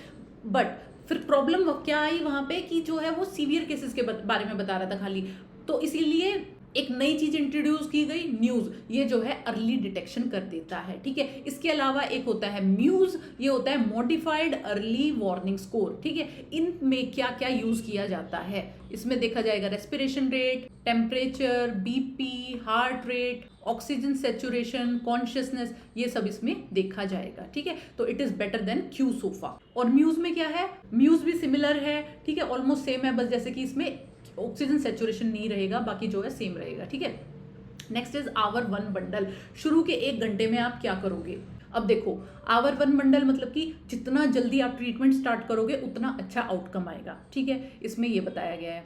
बट फिर प्रॉब्लम क्या आई वहां पे कि जो है वो सीवियर केसेस के बारे में बता रहा था खाली। तो इसीलिए एक नई चीज इंट्रोड्यूस की गई, न्यूज। ये जो है अर्ली डिटेक्शन कर देता है, ठीक है। इसके अलावा एक होता है म्यूज, ये होता है मॉडिफाइड अर्ली वार्निंग स्कोर, ठीक है। इनमें क्या क्या यूज किया जाता है, इसमें देखा जाएगा respiration rate, temperature, BP, heart rate, oxygen saturation, consciousness, ये सब इसमें देखा जाएगा, ठीक है। तो it is better than Q sofa. और म्यूज में क्या है, म्यूज भी सिमिलर है, ठीक है, ऑलमोस्ट सेम है, बस जैसे कि इसमें ऑक्सीजन सेचुरेशन नहीं रहेगा, बाकी जो है सेम रहेगा, ठीक है। Next is hour one bundle. शुरू के 1 घंटे में आप क्या करोगे। अब देखो, आवर वन बंडल मतलब कि जितना जल्दी आप ट्रीटमेंट स्टार्ट करोगे उतना अच्छा आउटकम आएगा, ठीक है। इसमें ये बताया गया है,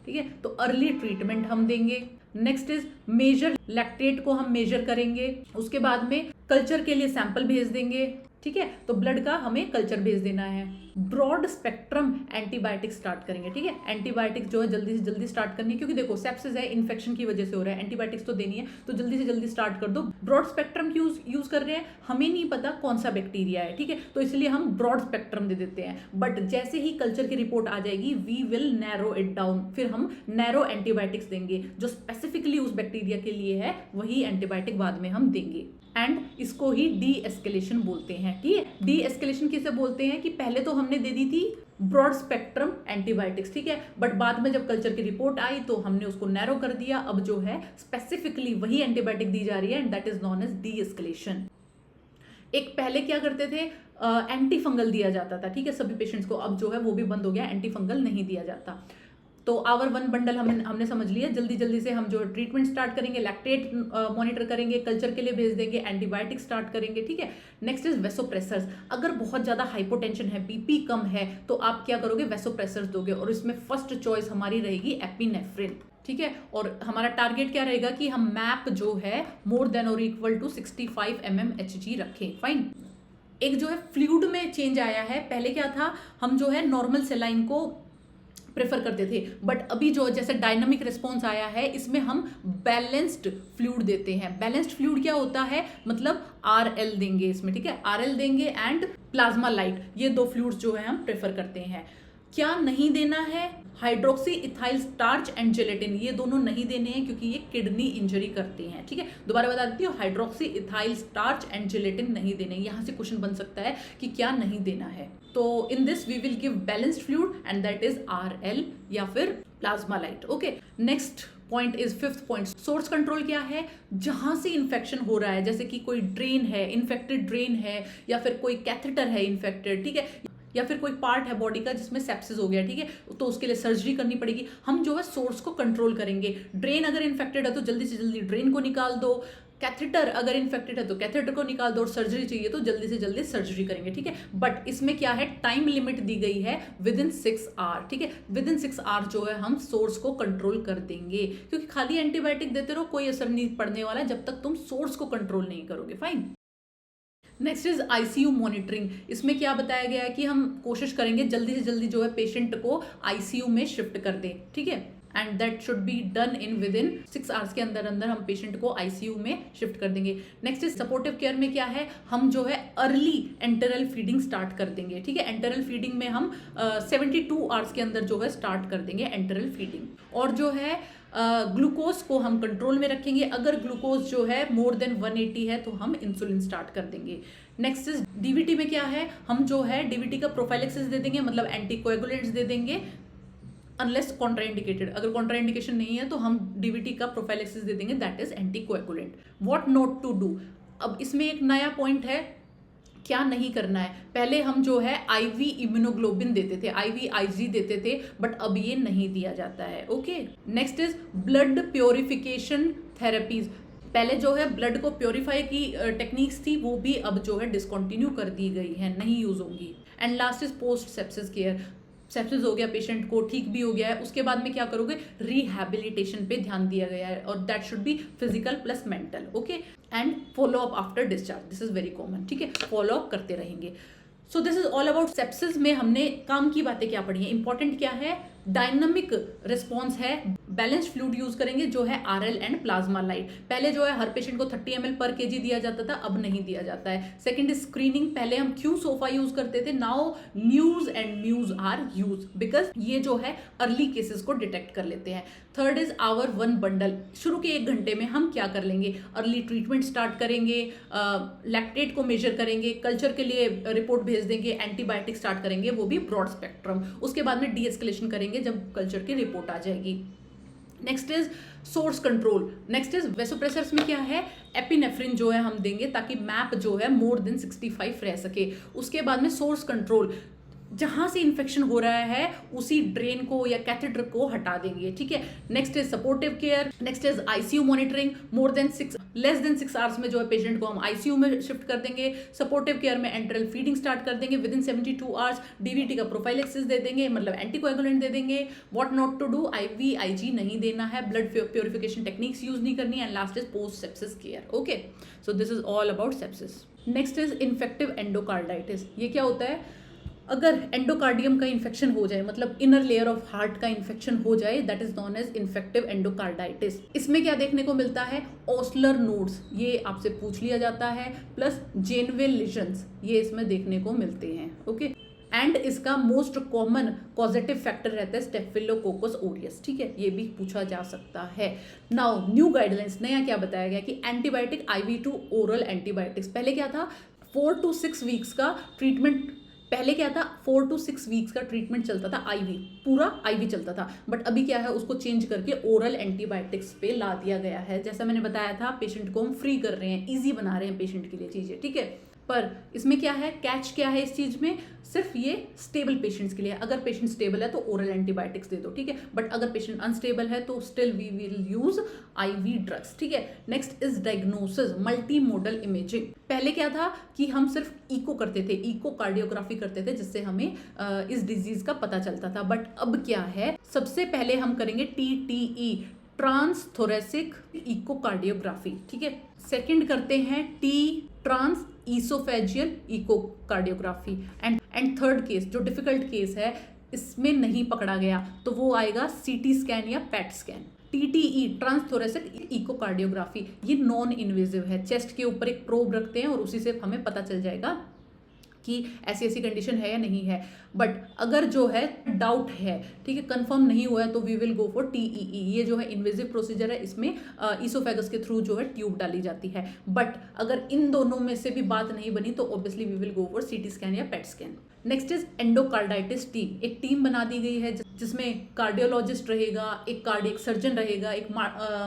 ठीक है। तो अर्ली ट्रीटमेंट हम देंगे। नेक्स्ट इज मेजर, लैक्टेट को हम मेजर करेंगे। उसके बाद में कल्चर के लिए सैंपल भेज देंगे, ठीक है। तो ब्लड का हमें कल्चर भेज देना है। ब्रॉड स्पेक्ट्रम एंटीबायोटिक स्टार्ट करेंगे, ठीक है। एंटीबायोटिक जो है जल्दी से जल्दी स्टार्ट करनी है, क्योंकि देखो सेप्सिस है, इन्फेक्शन की वजह से हो रहा है, एंटीबायोटिक्स तो देनी है, तो जल्दी से जल्दी स्टार्ट कर दो। ब्रॉड स्पेक्ट्रम यूज कर रहे हैं, हमें नहीं पता कौन सा बैक्टीरिया है, ठीक है, तो इसलिए हम ब्रॉड स्पेक्ट्रम दे देते हैं। बट जैसे ही कल्चर की रिपोर्ट आ जाएगी, we will narrow it down, फिर हम नैरो एंटीबायोटिक्स देंगे जो स्पेसिफिकली उस बैक्टीरिया के लिए है, वही एंटीबायोटिक बाद में हम देंगे। एंड इसको ही डी एस्केलेशन बोलते हैं, ठीक है। डी एस्केलेशन किसे बोलते हैं कि पहले तो हमने दे दी थी ब्रॉड स्पेक्ट्रम एंटीबायोटिक्स, ठीक है, बट बाद में जब कल्चर की रिपोर्ट आई तो हमने उसको नैरो कर दिया। अब जो है स्पेसिफिकली वही एंटीबायोटिक दी जा रही है, and that is known as de escalation. एक पहले क्या करते थे, एंटी फंगल दिया जाता था, ठीक है, सभी पेशेंट्स को। अब जो है वो भी बंद हो गया, एंटी फंगल नहीं दिया जाता। तो आवर वन बंडल हमने समझ लिया। जल्दी जल्दी से हम जो ट्रीटमेंट स्टार्ट करेंगे, लैक्टेट मॉनिटर करेंगे, कल्चर के लिए भेज देंगे, एंटीबायोटिक स्टार्ट करेंगे, ठीक है। Next is vasopressors. अगर बहुत ज्यादा हाइपोटेंशन है, बीपी कम है, तो आप क्या करोगे, वेसोप्रेसर्स दोगे, और इसमें फर्स्ट चॉइस हमारी रहेगी एपिनेफ्रिन, ठीक है। और हमारा टारगेट क्या रहेगा कि हम मैप जो है मोर देन और इक्वल टू 65 mmHg रखें, फाइन। एक जो है फ्लूइड में चेंज आया है, पहले क्या था, हम जो है नॉर्मल सेलाइन को प्रेफर करते थे, बट अभी जो जैसे डायनामिक रिस्पॉन्स आया है, इसमें हम बैलेंस्ड फ्लूइड देते हैं। बैलेंस्ड फ्लूइड क्या होता है, मतलब RL देंगे इसमें, ठीक है, RL देंगे एंड प्लाज्मा लाइट, ये 2 फ्लूइड्स जो है हम प्रेफर करते हैं। क्या नहीं देना है, hydroxy ethyl starch and gelatin, ये दोनों नहीं देने हैं क्योंकि ये किडनी इंजरी करते हैं, ठीक है। दोबारा बता देती हूँ, hydroxy ethyl starch and gelatin नहीं देने। यहाँ से क्वेश्चन बन सकता है कि क्या नहीं देना है, तो in this we will give balanced fluid and that is RL या फिर plasma lyte, okay. Next point is 5th point, source control क्या है, जहां से इन्फेक्शन हो रहा है, जैसे कि कोई ड्रेन है, इन्फेक्टेड ड्रेन है, या फिर कोई कैथेटर है इन्फेक्टेड, ठीक है, या फिर कोई पार्ट है बॉडी का जिसमें सेप्सिस हो गया, ठीक है, तो उसके लिए सर्जरी करनी पड़ेगी। हम जो है सोर्स को कंट्रोल करेंगे। ड्रेन अगर इन्फेक्टेड है तो जल्दी से जल्दी ड्रेन को निकाल दो, कैथेटर अगर इन्फेक्टेड है तो कैथेटर को निकाल दो, और सर्जरी चाहिए तो जल्दी से जल्दी सर्जरी करेंगे, ठीक है। बट इसमें क्या है, टाइम लिमिट दी गई है विदिन 6 आवर, ठीक है। विदिन 6 आवर जो है हम सोर्स को कंट्रोल कर देंगे, क्योंकि खाली एंटीबायोटिक देते रहो कोई असर नहीं पड़ने वाला जब तक तुम सोर्स को कंट्रोल नहीं करोगे, fine. Next is ICU monitoring. इसमें क्या बताया गया है कि हम कोशिश करेंगे जल्दी से जल्दी जो है पेशेंट को ICU में शिफ्ट कर दें, ठीक है, and that should be done in within 6 hours के अंदर अंदर हम पेशेंट को ICU में शिफ्ट कर देंगे। नेक्स्ट इज सपोर्टिव केयर में क्या है, हम जो है अर्ली एंटेरल फीडिंग स्टार्ट कर देंगे, ठीक है। एंटेरल फीडिंग में हम 72 आवर्स के अंदर जो है स्टार्ट कर देंगे एंटेरल फीडिंग। और जो है ग्लूकोज को हम कंट्रोल में रखेंगे। अगर ग्लूकोज जो है मोर देन 180 है तो हम इंसुलिन स्टार्ट कर देंगे। नेक्स्ट इज DVT में क्या है, हम जो है DVT का प्रोफाइलेक्सिस दे देंगे, मतलब एंटीकोएगुलेंट्स दे देंगे अनलेस कॉन्ट्राइंडिकेटेड। अगर कॉन्ट्राइंडिकेशन नहीं है तो हम DVT का प्रोफाइलेक्सिस दे देंगे, that is anticoagulant. What not to do, अब इसमें एक नया पॉइंट है, क्या नहीं करना है। पहले हम जो है IV इम्यूनोग्लोबिन देते थे, IV IG देते थे, बट अब ये नहीं दिया जाता है, okay. Next is blood purification therapies. पहले जो है ब्लड को प्योरीफाई की टेक्निक्स थी, वो भी अब जो है डिसकंटिन्यू कर दी गई है, नहीं यूज होंगी। And last is post sepsis care. Sepsis हो गया पेशेंट को, ठीक भी हो गया है, उसके बाद में क्या करोगे, रिहैबिलिटेशन पे ध्यान दिया गया है, और that should be physical plus mental, okay. And follow up after discharge, this is very common, ठीक है, फॉलो अप करते रहेंगे। सो this is all about sepsis में हमने काम की बातें क्या पढ़ी है। इंपॉर्टेंट क्या है, डायनामिक रिस्पॉन्स है, बैलेंस्ड फ्लूइड यूज करेंगे जो है RL एंड प्लाज्मा लाइट। पहले जो है हर पेशेंट को 30 ml पर केजी दिया जाता था, अब नहीं दिया जाता है। सेकंड इज स्क्रीनिंग, पहले हम क्यू सोफा यूज करते थे, now news and muse are use because ये जो है अर्ली केसेस को डिटेक्ट कर लेते हैं। Third is hour one bundle, शुरू के 1 घंटे में हम क्या कर लेंगे, अर्ली ट्रीटमेंट स्टार्ट करेंगे, लैक्टेट को मेजर करेंगे, कल्चर के लिए रिपोर्ट भेज देंगे, एंटीबायोटिक स्टार्ट करेंगे, वो भी ब्रॉड स्पेक्ट्रम। उसके बाद में डीएस्केलेशन करेंगे जब कल्चर की रिपोर्ट आ जाएगी। Next is source control, next is vasopressors में क्या है, एपिनेफ्रिन जो है हम देंगे ताकि मैप जो है मोर देन 65 रह सके। उसके बाद में सोर्स कंट्रोल, जहां से इन्फेक्शन हो रहा है उसी ड्रेन को या कैथेटर को हटा देंगे, ठीक है। Next is supportive care, next is ICU monitoring, less than 6 hours में जो है पेशेंट को हम आईसीयू में शिफ्ट कर देंगे। सपोर्टिव केयर में एंटरल फीडिंग स्टार्ट कर देंगे, विद इन 72 आवर्स डीवीटी का प्रोफाइलेक्सिस दे देंगे, मतलब एंटीकोएगुलेंट दे देंगे। What not to do, IV IG नहीं देना है, ब्लड प्योरिफिकेशन टेक्निक्स यूज नहीं करनी, and last is post sepsis care. Okay, so this is all about sepsis. Next is infective endocarditis. ये क्या होता है, अगर एंडोकार्डियम का इन्फेक्शन हो जाए, मतलब इनर लेयर ऑफ हार्ट का इन्फेक्शन हो जाए, that is known as infective endocarditis. इसमें क्या देखने को मिलता है, ओस्लर नोड्स, ये आपसे पूछ लिया जाता है, प्लस जेनवेल लीजन्स, ये इसमें देखने को मिलते हैं। ओके, एंड इसका मोस्ट कॉमन पॉजिटिव फैक्टर रहता है स्टेफिलोकोकस ओरियस, ठीक है, ये भी पूछा जा सकता है। नाउ न्यू गाइडलाइंस, नया क्या बताया गया कि antibiotic IV to oral antibiotics. पहले क्या था, 4 to 6 वीक्स का ट्रीटमेंट, पहले क्या था 4 to 6 वीक्स का ट्रीटमेंट चलता था, IV पूरा IV चलता था, बट अभी क्या है उसको चेंज करके ओरल एंटीबायोटिक्स पे ला दिया गया है। जैसा मैंने बताया था, पेशेंट को हम फ्री कर रहे हैं, इजी बना रहे हैं पेशेंट के लिए चीजें, ठीक है। पर इसमें क्या है, कैच क्या है इस चीज में, सिर्फ ये स्टेबल पेशेंट्स के लिए। अगर पेशेंट स्टेबल है तो ओरल एंटीबायोटिक्स दे दो, ठीक है, बट अगर पेशेंट अनस्टेबल है तो still we will use IV drugs, ठीक है। Next is diagnosis, multi modal imaging. पहले क्या था कि हम सिर्फ इको करते थे, इको कार्डियोग्राफी करते थे, जिससे हमें इस डिजीज का पता चलता था, बट अब क्या है, सबसे पहले हम करेंगे TTE, ट्रांस थोरेसिक इकोकार्डियोग्राफी, ठीक है। सेकंड करते हैं transoesophageal echocardiography, and third case जो डिफिकल्ट केस है, इसमें नहीं पकड़ा गया तो वो आएगा CT स्कैन या PET scan. TTE, transthoracic echocardiography, ये नॉन इन्वेजिव है, चेस्ट के ऊपर एक प्रोब रखते हैं और उसी से हमें पता चल जाएगा कि ऐसी ऐसी कंडीशन है या नहीं है। बट अगर जो है डाउट है, ठीक है, कंफर्म नहीं हुआ है, तो we will go for TEE। ये जो है इन्वेजिव प्रोसीजर है, इसमें ईसोफेगस के थ्रू जो है ट्यूब डाली जाती है। बट अगर इन दोनों में से भी बात नहीं बनी तो obviously we will go for CT scan या PET scan. Next is endocarditis team, एक टीम बना दी गई है जिसमें कार्डियोलॉजिस्ट रहेगा, एक कार्डियक सर्जन रहेगा, एक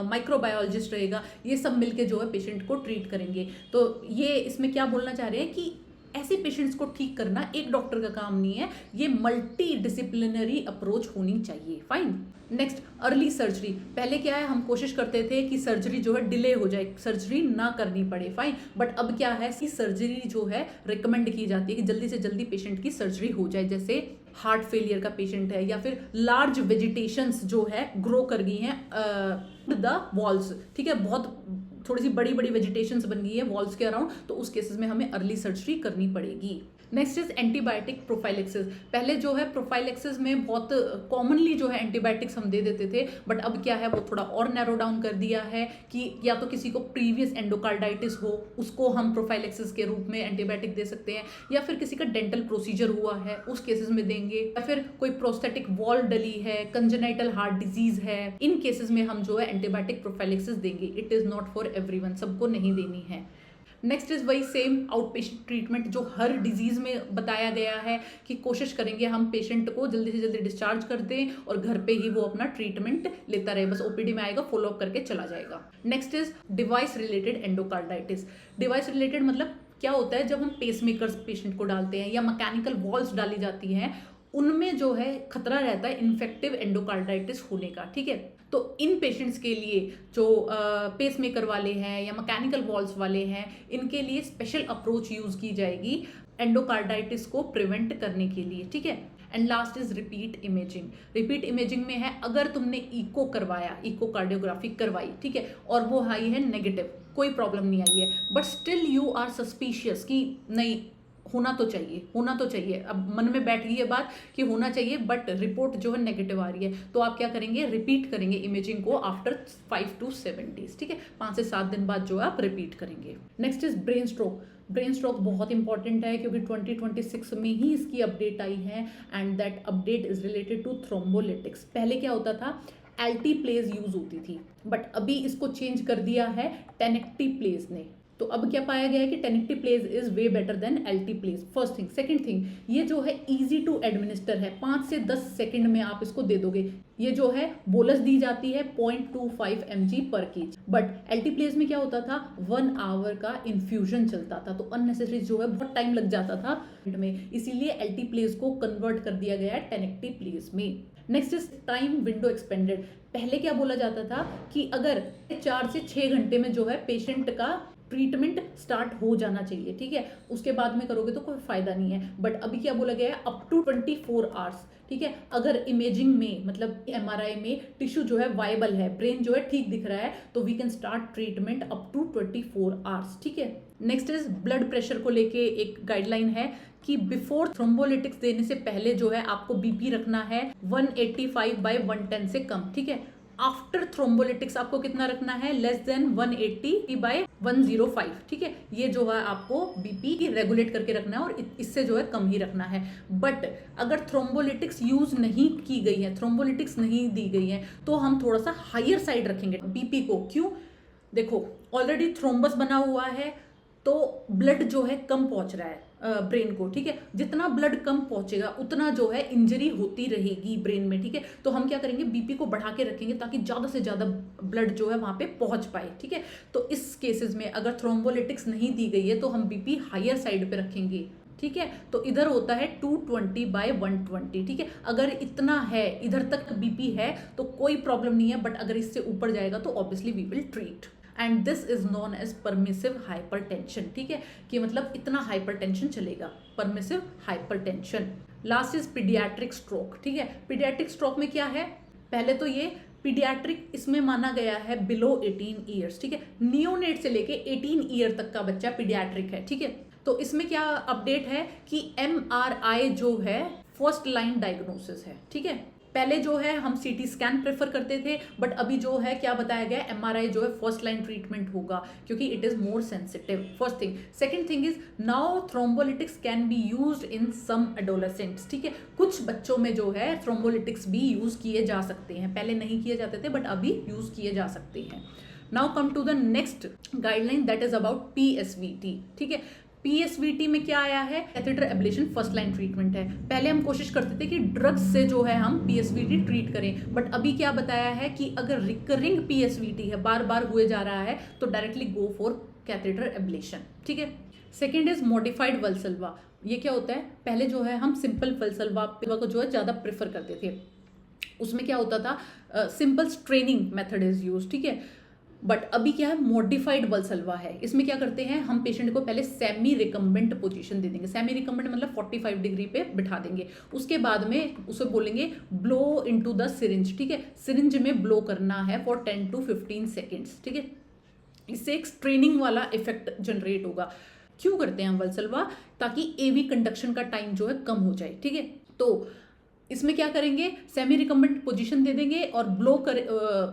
माइक्रोबायोलॉजिस्ट रहेगा, ये सब मिलके जो है पेशेंट को ट्रीट करेंगे। तो ये इसमें क्या बोलना चाह रहे हैं कि ऐसे पेशेंट्स को ठीक करना एक डॉक्टर का काम नहीं है, ये मल्टी डिसिप्लिनरी अप्रोच होनी चाहिए। फाइन। नेक्स्ट अर्ली सर्जरी, पहले क्या है हम कोशिश करते थे कि सर्जरी जो है डिले हो जाए, सर्जरी ना करनी पड़े, फाइन, बट अब क्या है कि सर्जरी जो है रिकमेंड की जाती है कि जल्दी से जल्दी पेशेंट की सर्जरी हो जाए। जैसे हार्ट फेलियर का पेशेंट है या फिर लार्ज वेजिटेशंस जो है ग्रो कर गई हैं द वॉल्स, ठीक है, बहुत थोड़ी सी बड़ी बड़ी वेजिटेशंस बन गई है वॉल्स के अराउंड, तो उस केसेस में हमें अर्ली सर्जरी करनी पड़ेगी। नेक्स्ट इज एंटीबायोटिक प्रोफाइलेक्सिस, पहले जो है प्रोफाइलेक्सिस में बहुत कॉमनली जो है एंटीबायोटिक्स हम दे देते थे, बट अब क्या है वो थोड़ा और नैरो डाउन कर दिया है कि या तो किसी को प्रीवियस एंडोकार्डाइटिस हो, उसको हम प्रोफाइलेक्सिस के रूप में एंटीबायोटिक दे सकते हैं, या फिर किसी का डेंटल प्रोसीजर हुआ है उस केसेस में देंगे, या फिर कोई प्रोस्थेटिक वॉल डली है, कंजेनाइटल हार्ट डिजीज है, इन केसेस में हम जो है एंटीबायोटिक प्रोफाइलेक्सिस देंगे। It is not for everyone, सबको नहीं देनी है। नेक्स्ट इज वही सेम आउट पेशेंट ट्रीटमेंट जो हर डिजीज में बताया गया है कि कोशिश करेंगे हम पेशेंट को जल्दी से जल्दी डिस्चार्ज कर दें और घर पे ही वो अपना ट्रीटमेंट लेता रहे, बस OPD में आएगा, फॉलो अप करके चला जाएगा। Next is device related endocarditis. Device related मतलब क्या होता है, जब हम पेसमेकर्स पेशेंट को डालते हैं या मैकेनिकल वॉल्स डाली जाती हैं, उनमें जो है खतरा रहता है इन्फेक्टिव एंडोकार्डाइटिस होने का, ठीक है। तो इन पेशेंट्स के लिए जो पेसमेकर वाले हैं या मैकेनिकल वॉल्स वाले हैं, इनके लिए स्पेशल अप्रोच यूज की जाएगी एंडोकार्डाइटिस को प्रिवेंट करने के लिए, ठीक है। And last is repeat imaging. Repeat imaging में है अगर तुमने इको करवाया, इको कार्डियोग्राफी करवाई, ठीक है, और वो आई है नेगेटिव, कोई प्रॉब्लम नहीं आई है, but still you are suspicious कि नहीं होना तो चाहिए। अब मन में बैठ गई है बात कि होना चाहिए, बट रिपोर्ट जो है नेगेटिव आ रही है, तो आप क्या करेंगे, रिपीट करेंगे इमेजिंग को आफ्टर 5 to 7 days, ठीक है, 5 से 7 दिन बाद जो है आप रिपीट करेंगे। Next is brain stroke. Brain stroke बहुत इंपॉर्टेंट है क्योंकि 2026 में ही इसकी अपडेट आई है, and that update is related to thrombolytics. पहले क्या होता था, एल्टीप्लेज यूज होती थी, बट अभी इसको चेंज कर दिया है टेनेक्टिप्लेज ने। तो अब क्या पाया गया है कि tenecteplase is way better than alteplase, first thing. Second thing, ये जो है इजी टू एडमिनिस्टर है, 5 से 10 सेकंड में आप इसको दे दोगे। ये जो है बोलस दी जाती है 0.25 mg पर केजी, बट एल्टीप्लेज में क्या होता था, 1 आवर का इन्फ्यूजन चलता था, तो अननेसेसरी जो है बहुत टाइम लग जाता था में, इसीलिए एल्टीप्लेज को कन्वर्ट कर दिया गया है टेनेक्टिप्लेज में। Next is time window expanded. पहले क्या बोला जाता था कि अगर 4 से 6 घंटे में जो है पेशेंट का ट्रीटमेंट स्टार्ट हो जाना चाहिए, ठीक है, उसके बाद में करोगे तो कोई फायदा नहीं है, बट अभी क्या बोला गया है, अप टू 24 आवर्स, ठीक है। अगर इमेजिंग में मतलब MRI में टिश्यू जो है वायबल है, ब्रेन जो है ठीक दिख रहा है, तो we can start treatment up to 24 hours, ठीक है। नेक्स्ट इज ब्लड प्रेशर को लेके एक गाइडलाइन है कि बिफोर थ्रोम्बोलिटिक्स देने से पहले जो है आपको बीपी रखना है 185/110 से कम, ठीक है। आफ्टर थ्रोम्बोलिटिक्स आपको कितना रखना है, लेस देन 180/105, ठीक है। ये जो है आपको बीपी रेगुलेट करके रखना है और इससे जो है कम ही रखना है। बट अगर थ्रोम्बोलिटिक्स यूज नहीं की गई है, थ्रोम्बोलिटिक्स नहीं दी गई है, तो हम थोड़ा सा हायर साइड रखेंगे बीपी को। क्यों, देखो ऑलरेडी थ्रोम्बस बना हुआ है, तो ब्लड जो है कम पहुंच रहा है ब्रेन को, ठीक है। जितना ब्लड कम पहुंचेगा उतना जो है इंजरी होती रहेगी ब्रेन में, ठीक है। तो हम क्या करेंगे, बीपी को बढ़ा के रखेंगे ताकि ज्यादा से ज्यादा ब्लड जो है वहां पे पहुंच पाए, ठीक है। तो इस केसेस में अगर थ्रोम्बोलिटिक्स नहीं दी गई है तो हम बीपी हायर साइड पे रखेंगे, ठीक है। तो इधर होता है 220/120, ठीक है। अगर इतना है, इधर तक बीपी है तो कोई प्रॉब्लम नहीं है, बट अगर इससे ऊपर जाएगा तो obviously we will treat, and this is known as permissive hypertension, ठीक है, कि मतलब इतना हाइपरटेंशन चलेगा, permissive hypertension. Last is paediatric stroke, ठीक है। पीडियाट्रिक स्ट्रोक में क्या है, पहले तो ये पीडियाट्रिक इसमें माना गया है बिलो 18 ईयर्स, ठीक है। नियोनेट से लेके 18 ईयर तक का बच्चा पीडियाट्रिक है, ठीक है। तो इसमें क्या अपडेट है कि MRI जो है फर्स्ट लाइन डायग्नोसिस है, ठीक है। पहले जो है हम CT स्कैन प्रेफर करते थे, बट अभी जो है क्या बताया गया, MRI जो है फर्स्ट लाइन ट्रीटमेंट होगा क्योंकि it is more sensitive, first thing. Second thing is now thrombolytics can be used in some adolescents, ठीक है। कुछ बच्चों में जो है थ्रोम्बोलिटिक्स भी यूज किए जा सकते हैं, पहले नहीं किए जाते थे बट अभी यूज किए जा सकते हैं। Now come to the next guideline that is about PSVT, ठीक है। PSVT में क्या आया है, catheter ablation first line treatment है। पहले हम कोशिश करते थे कि ड्रग्स से जो है हम PSVT ट्रीट करें, बट अभी क्या बताया है कि अगर रिकरिंग PSVT है, बार बार हुए जा रहा है, तो directly go for catheter ablation, ठीक है। Second is modified Valsalva. ये क्या होता है, पहले जो है हम सिंपल वल्सल्वा को जो है ज़्यादा प्रेफर करते थे, उसमें क्या होता था, simple straining method is use, ठीक है। बट अभी क्या है, मॉडिफाइड वल्सल्वा है। इसमें क्या करते हैं, हम पेशेंट को पहले सेमी रिकम्बेंट पोजीशन दे देंगे, सेमी रिकम्बेंट मतलब 45 डिग्री पे बिठा देंगे, उसके बाद में उसे बोलेंगे ब्लो इनटू द सिरिंज, ठीक है। सिरिंज में ब्लो करना है फॉर 10 to 15 सेकेंड्स, ठीक है। इससे एक स्ट्रेनिंग वाला इफेक्ट जनरेट होगा। क्यों करते हैं हम वल्सल्वा, ताकि AV कंडक्शन का टाइम जो है कम हो जाए, ठीक है। तो इसमें क्या करेंगे, सेमी रिकम्बेंट पोजीशन दे देंगे और ब्लो कर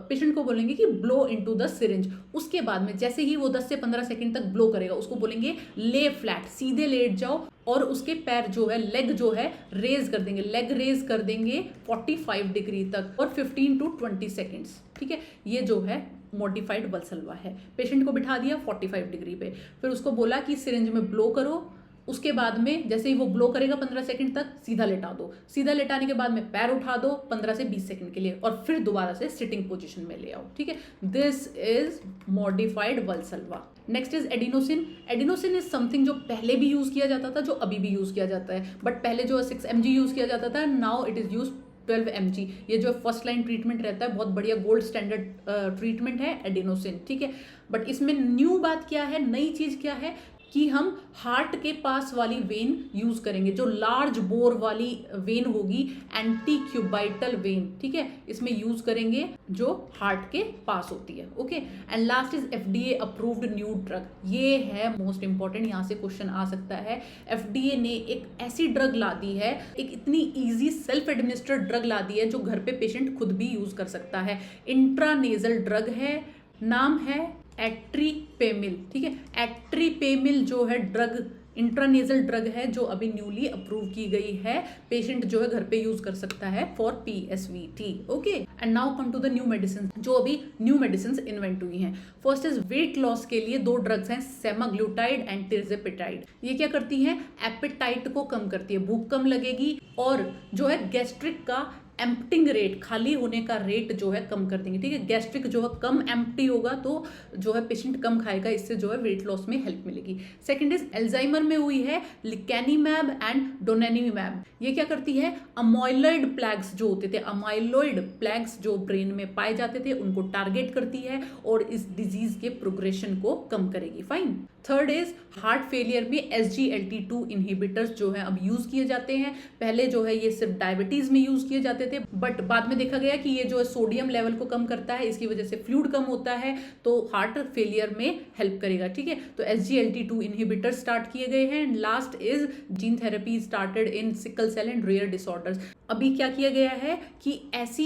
पेशेंट को बोलेंगे कि ब्लो इनटू द सिरिंज। उसके बाद में जैसे ही वो 10 से 15 सेकंड तक ब्लो करेगा, उसको बोलेंगे ले फ्लैट, सीधे लेट जाओ, और उसके पैर जो है, लेग जो है रेज कर देंगे, लेग रेज कर देंगे 45 डिग्री तक और 15 to 20 सेकेंड्स, ठीक है। ये जो है मॉडिफाइड वल्सल्वा है। पेशेंट को बिठा दिया 45 डिग्री पे, फिर उसको बोला कि सिरिंज में ब्लो करो, उसके बाद में जैसे ही वो ब्लो करेगा 15 सेकंड तक, सीधा लेटा दो, सीधा लेटाने के बाद में पैर उठा दो 15 से 20 सेकंड के लिए, और फिर दोबारा से सिटिंग पोजीशन में ले आओ, ठीक है। This is modified Valsalva. Next is adenosine. Adenosine is something जो पहले भी यूज किया जाता था, जो अभी भी यूज किया जाता है, बट पहले जो 6 mg यूज किया जाता था, now it is use 12 mg। ये जो फर्स्ट लाइन ट्रीटमेंट रहता है, बहुत बढ़िया गोल्ड स्टैंडर्ड ट्रीटमेंट है एडिनोसिन, ठीक है। बट इसमें न्यू बात क्या है, नई चीज क्या है, कि हम हार्ट के पास वाली वेन यूज करेंगे, जो लार्ज बोर वाली वेन होगी, एंटी क्यूबाइटल वेन, ठीक है, इसमें यूज करेंगे जो हार्ट के पास होती है। Okay, and last is FDA approved new drug. ये है मोस्ट इंपॉर्टेंट, यहां से क्वेश्चन आ सकता है। FDA ने एक ऐसी ड्रग ला दी है, एक इतनी इजी सेल्फ एडमिनिस्ट्रेड ड्रग ला दी है जो घर पे पेशेंट खुद भी यूज कर सकता है। इंट्रानेजल ड्रग है, नाम है एट्रीपेमिल, ठीक है। एट्रीपेमिल जो है ड्रग, इंट्रानेजल ड्रग है जो अभी न्यूली अप्रूव की गई है, पेशेंट जो है घर पे यूज कर सकता है for PSVT। Okay, and now come to the new medicine, जो अभी न्यू मेडिसिन इन्वेंट हुई हैं। फर्स्ट इज वेट लॉस के लिए दो ड्रग्स हैं, सेमाग्लूटाइड एंड तिर्जेपिटाइड। ये क्या करती हैं? एपेटाइट को कम करती है, भूख कम लगेगी, और जो है गैस्ट्रिक का एम्प्टिंग रेट, खाली होने का रेट जो है कम कर देंगे, ठीक है। गैस्ट्रिक जो है कम एम्प्टी होगा तो जो है पेशेंट कम खाएगा, इससे जो है वेट लॉस में हेल्प मिलेगी। सेकंड इज अल्जाइमर में हुई है लिकेनिमैब एंड डोनेनिमैब। ये क्या करती है? अमाइलॉइड प्लैग्स जो होते थे, अमाइलॉइड प्लैग्स जो ब्रेन में पाए जाते थे, उनको टारगेट करती है और इस डिजीज के प्रोग्रेशन को कम करेगी। Fine. Third is heart failure में SGLT2 इनहिबिटर्स जो है अब यूज किए जाते हैं। पहले जो है ये सिर्फ डायबिटीज में यूज किए जाते थे, बट बाद में देखा गया कि ये जो है सोडियम लेवल को कम करता है, इसकी वजह से फ्लूइड कम होता है, तो हार्ट फेलियर में हेल्प करेगा, ठीक है। तो SGLT2 इनहिबिटर स्टार्ट किए गए हैं। Last is gene therapy started in sickle cell and rare disorders. अभी क्या किया गया है कि ऐसी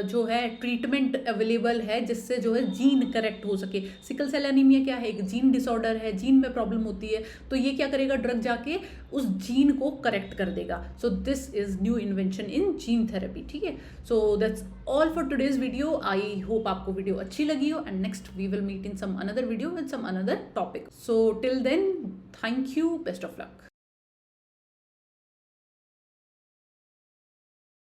जो है ट्रीटमेंट अवेलेबल है जिससे जो है जीन करेक्ट हो सके। सिकल सेल एनीमिया क्या है? एक जीन डिसऑर्डर है, जीन में प्रॉब्लम होती है, तो ये क्या करेगा? ड्रग जाके उस जीन को करेक्ट कर देगा। So this is new invention in gene therapy, ठीक है। So that's all for today's video. I hope आपको वीडियो अच्छी लगी हो, and next we will meet in some another video with some another topic. So till then, thank you, best of luck.